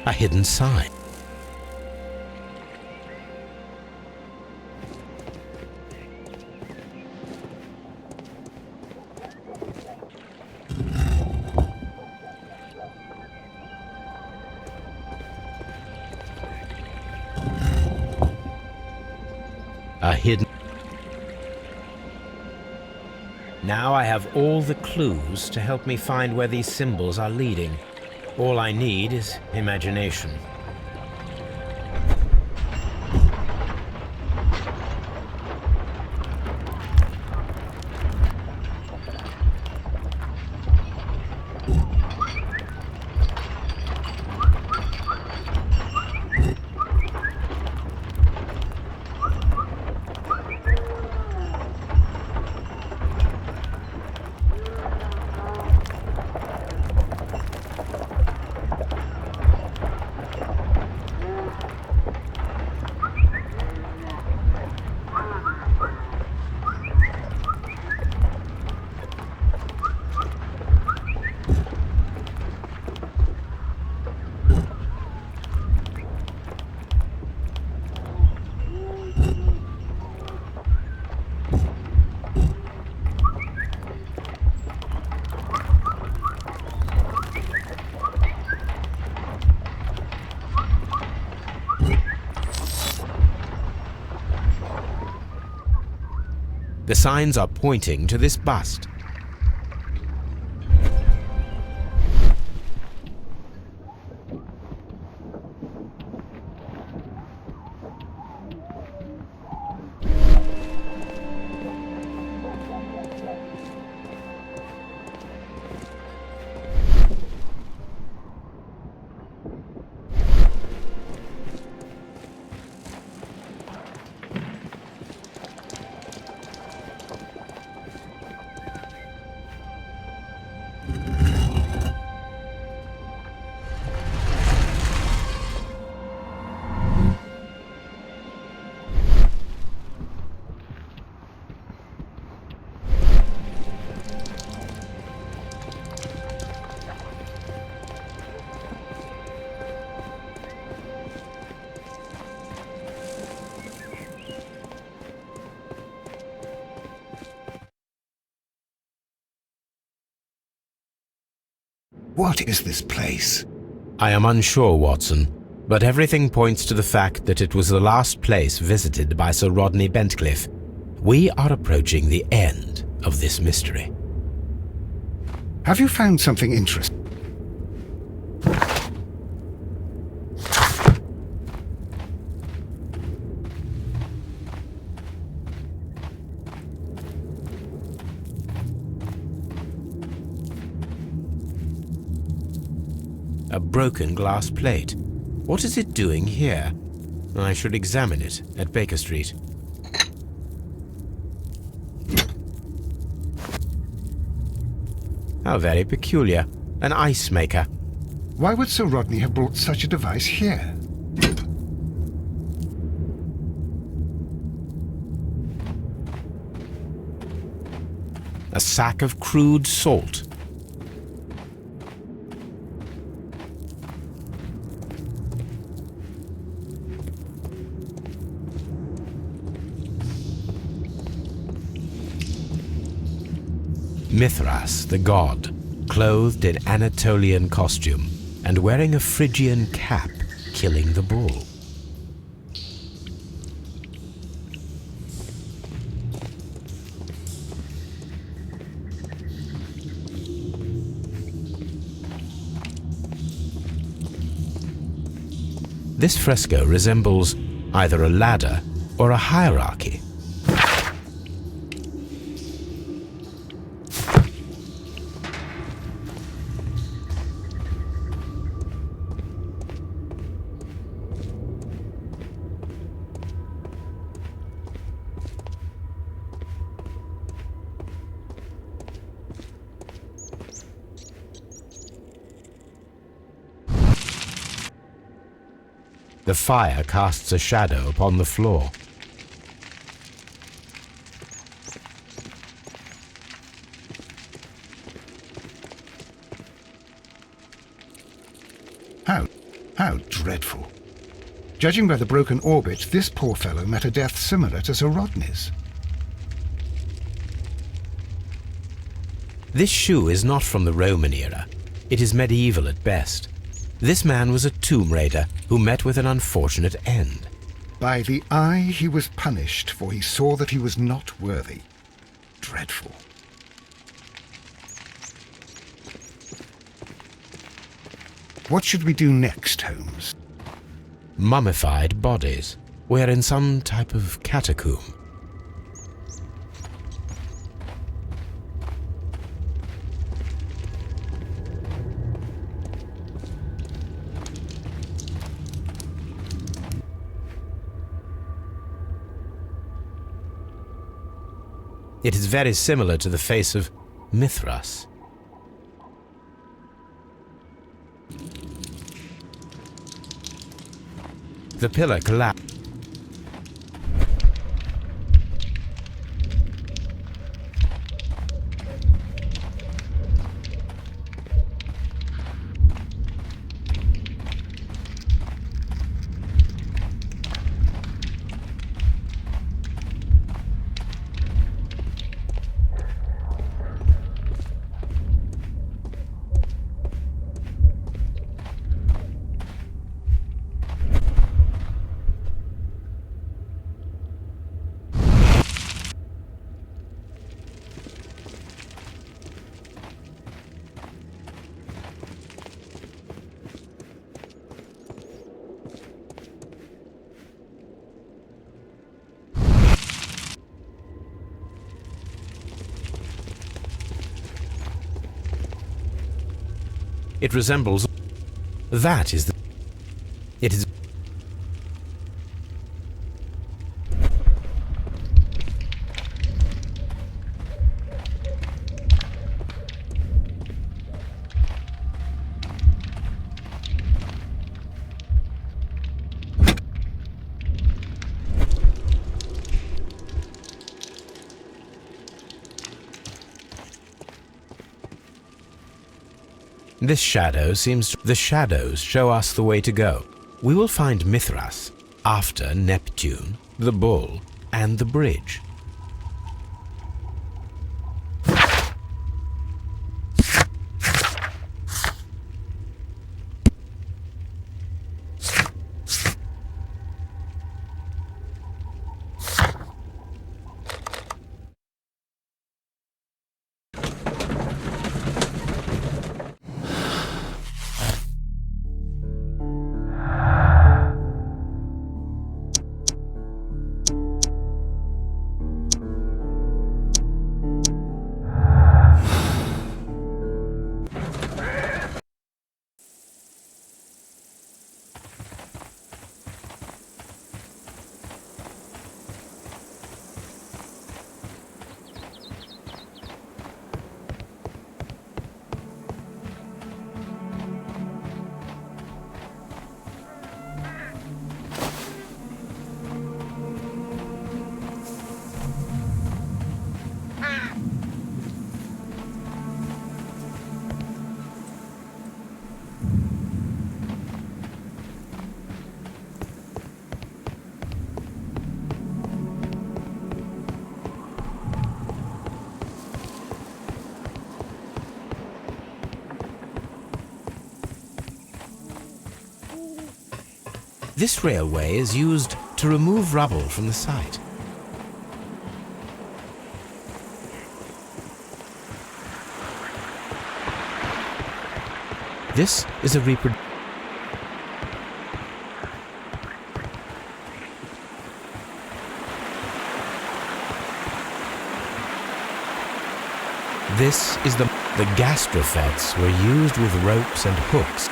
[SPEAKER 4] A hidden sign. A hidden... Now I have all the clues to help me find where these symbols are leading. All I need is imagination. The signs are pointing to this bust.
[SPEAKER 1] What is this place?
[SPEAKER 4] I am unsure, Watson, but everything points to the fact that it was the last place visited by Sir Rodney Bentcliffe. We are approaching the end of this mystery.
[SPEAKER 1] Have you found something interesting?
[SPEAKER 4] A broken glass plate. What is it doing here? I should examine it at Baker Street. How very peculiar. An ice maker.
[SPEAKER 1] Why would Sir Rodney have brought such a device here?
[SPEAKER 4] A sack of crude salt. Mithras, the god, clothed in Anatolian costume and wearing a Phrygian cap, killing the bull. This fresco resembles either a ladder or a hierarchy. The fire casts a shadow upon the floor.
[SPEAKER 1] How? How dreadful. Judging by the broken orbit, this poor fellow met a death similar to Sir Rodney's.
[SPEAKER 4] This shoe is not from the Roman era. It is medieval at best. This man was a tomb raider who met with an unfortunate end.
[SPEAKER 1] By the eye he was punished, for he saw that he was not worthy. Dreadful. What should we do next, Holmes?
[SPEAKER 4] Mummified bodies. We're in some type of catacomb. It is very similar to the face of Mithras. The pillar collapsed. It resembles... That is the... It is... This shadow seems to... The shadows show us the way to go. We will find Mithras after Neptune, the bull, and the bridge. This railway is used to remove rubble from the site. This is a This is the gastrofets were used with ropes and hooks.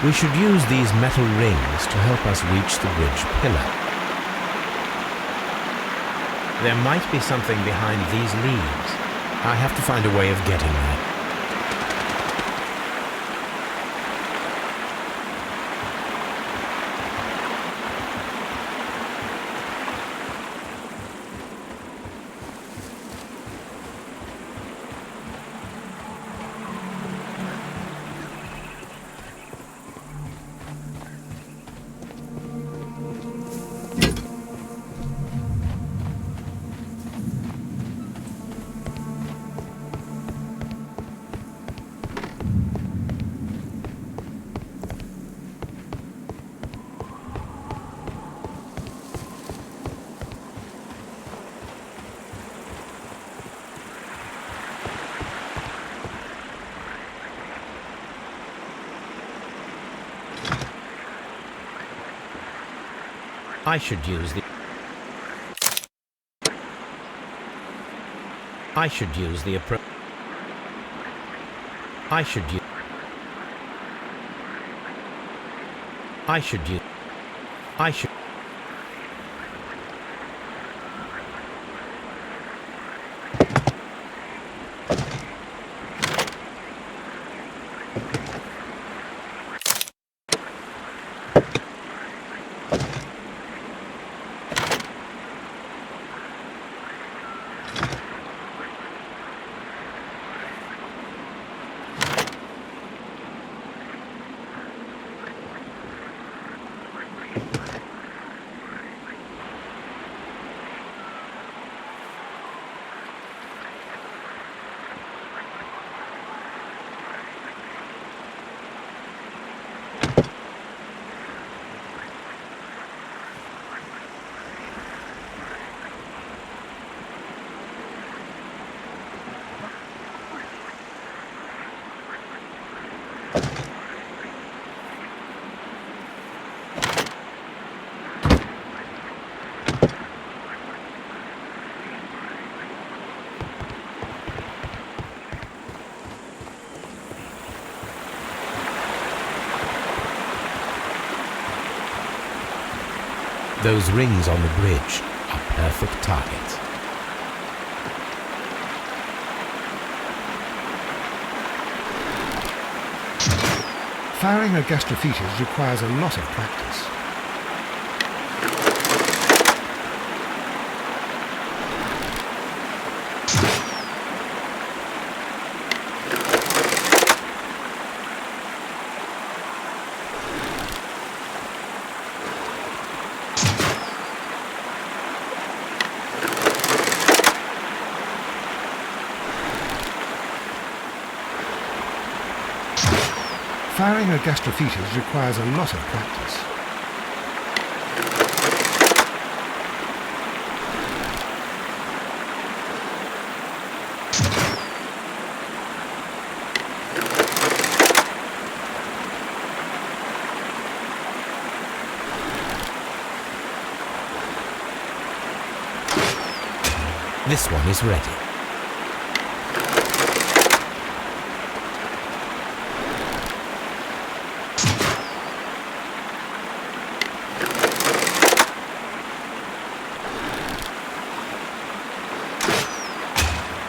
[SPEAKER 4] We should use these metal rings to help us reach the bridge pillar. There might be something behind these leaves. I have to find a way of getting there. I should use the... I should use the approach. I should use... I should use... I should... Those rings on the bridge are perfect targets.
[SPEAKER 1] Firing a gastrophetes requires a lot of practice. Firing a gastrophetes requires a lot of practice.
[SPEAKER 4] This one is ready.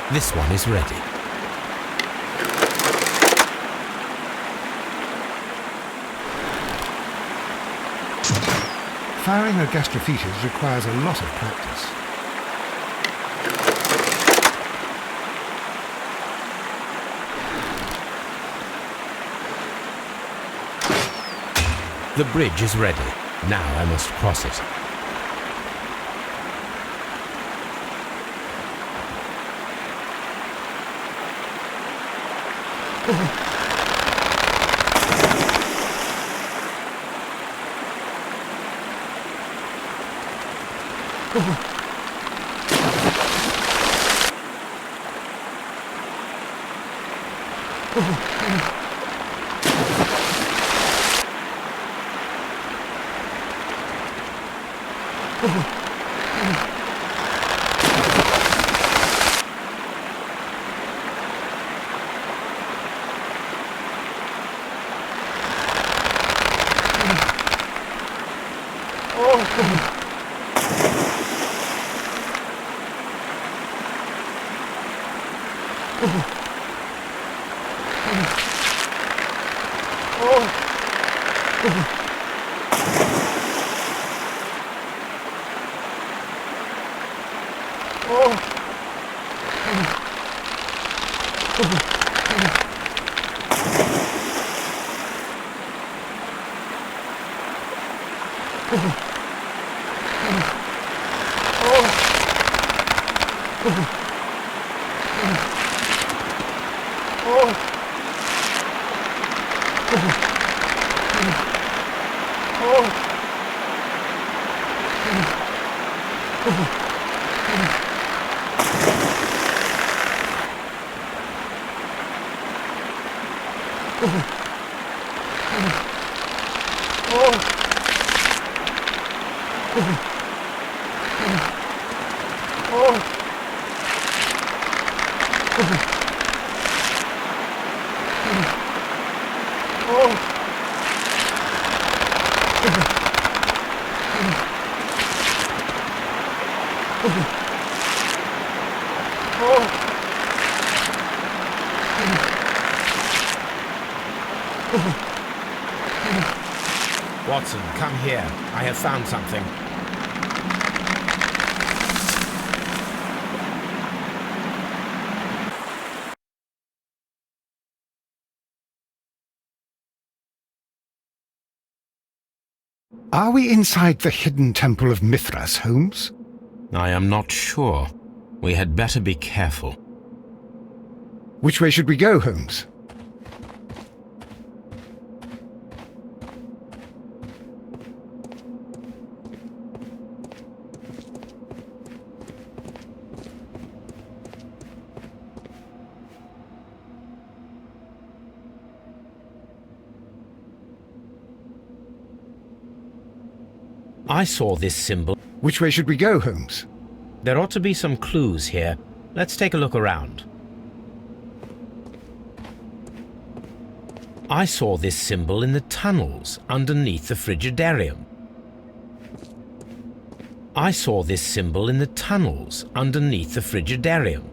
[SPEAKER 4] This one is ready.
[SPEAKER 1] Firing a gastrophetes requires a lot of practice.
[SPEAKER 4] The bridge is ready. Now I must cross it. Watson, come here. I have found something.
[SPEAKER 1] Are we inside the hidden temple of Mithras, Holmes?
[SPEAKER 4] I am not sure. We had better be careful.
[SPEAKER 1] Which way should we go, Holmes?
[SPEAKER 4] I saw this symbol.
[SPEAKER 1] Which way should we go, Holmes?
[SPEAKER 4] There ought to be some clues here. Let's take a look around. I saw this symbol in the tunnels underneath the Frigidarium. I saw this symbol in the tunnels underneath the Frigidarium.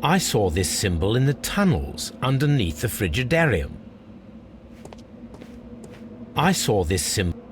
[SPEAKER 4] I saw this symbol in the tunnels underneath the Frigidarium. I saw this symbol.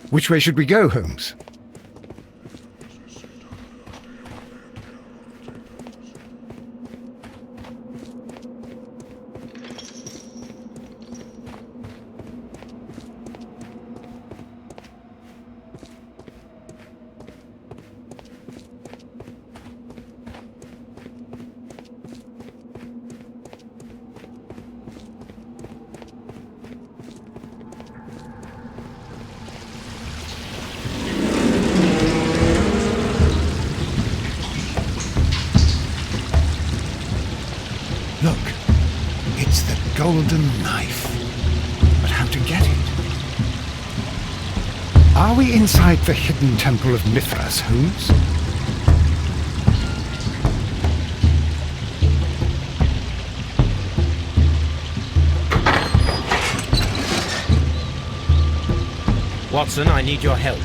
[SPEAKER 1] Which way should we go, Holmes? Look, it's the golden knife. But how to get it? Are we inside the hidden temple of Mithras, Holmes?
[SPEAKER 4] Watson, I need your help.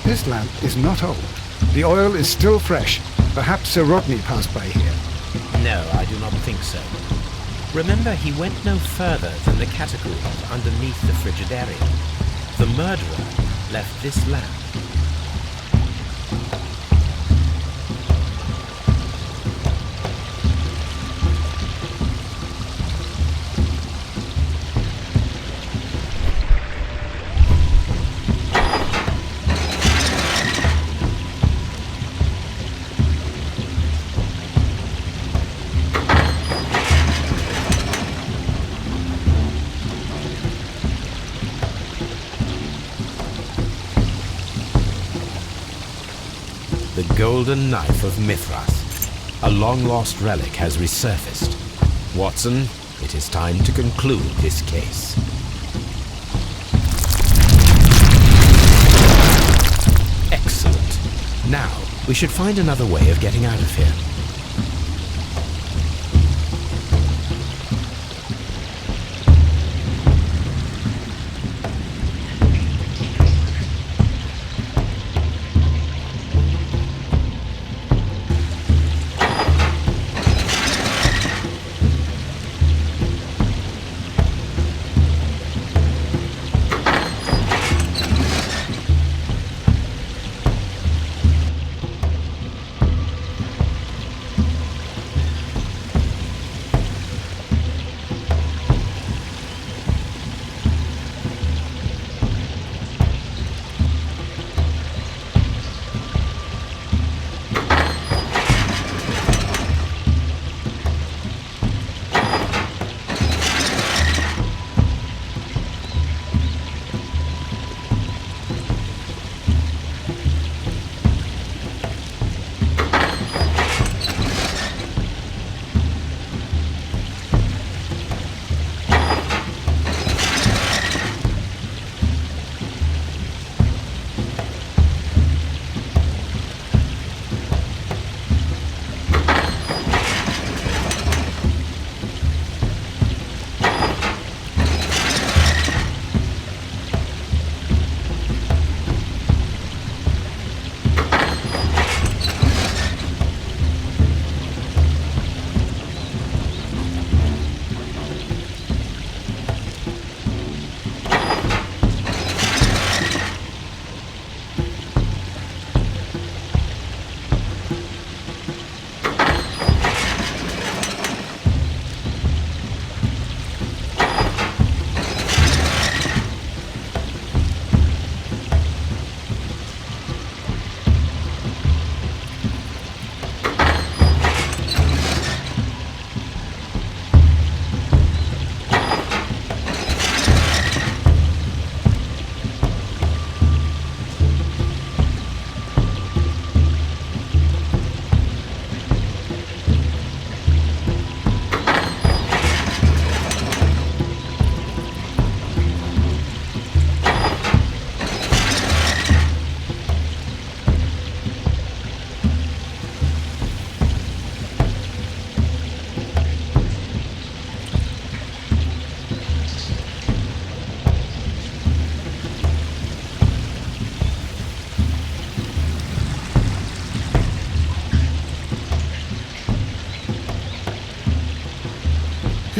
[SPEAKER 1] This lamp is not old. The oil is still fresh. Perhaps Sir Rodney passed by here.
[SPEAKER 4] No, I do not think so. Remember, he went no further than the catacombs underneath the Frigidarium. The murderer left this lamp. The golden knife of Mithras. A long-lost relic has resurfaced. Watson, it is time to conclude this case. Excellent. Now, we should find another way of getting out of here.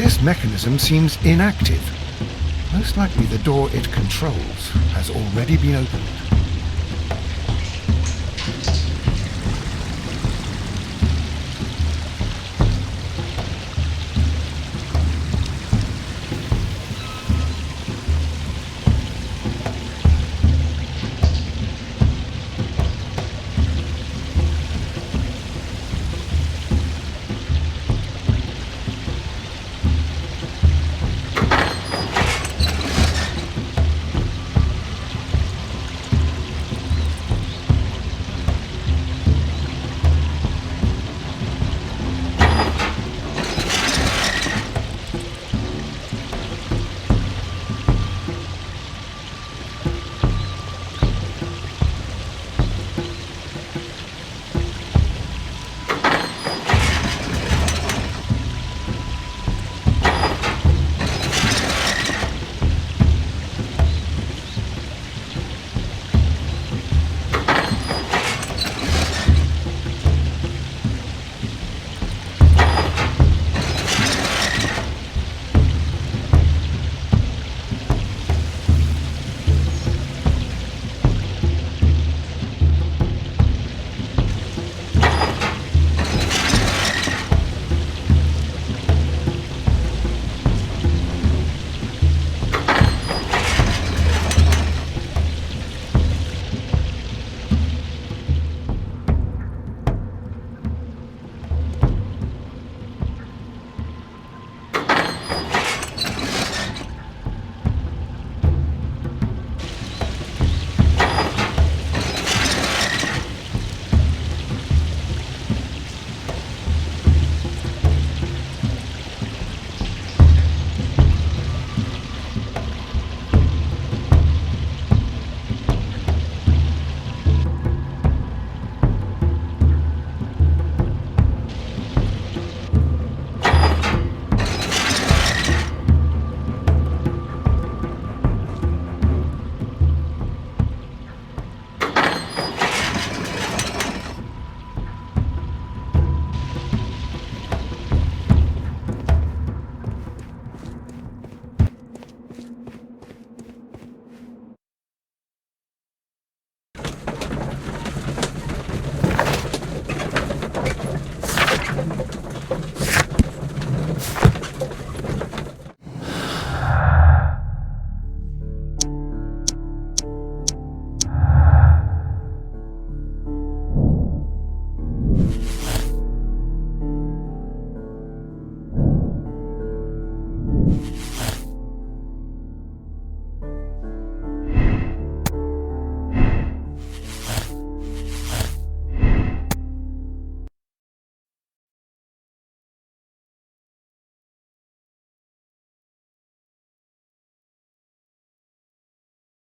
[SPEAKER 1] this mechanism seems inactive. Most likely the door it controls has already been opened.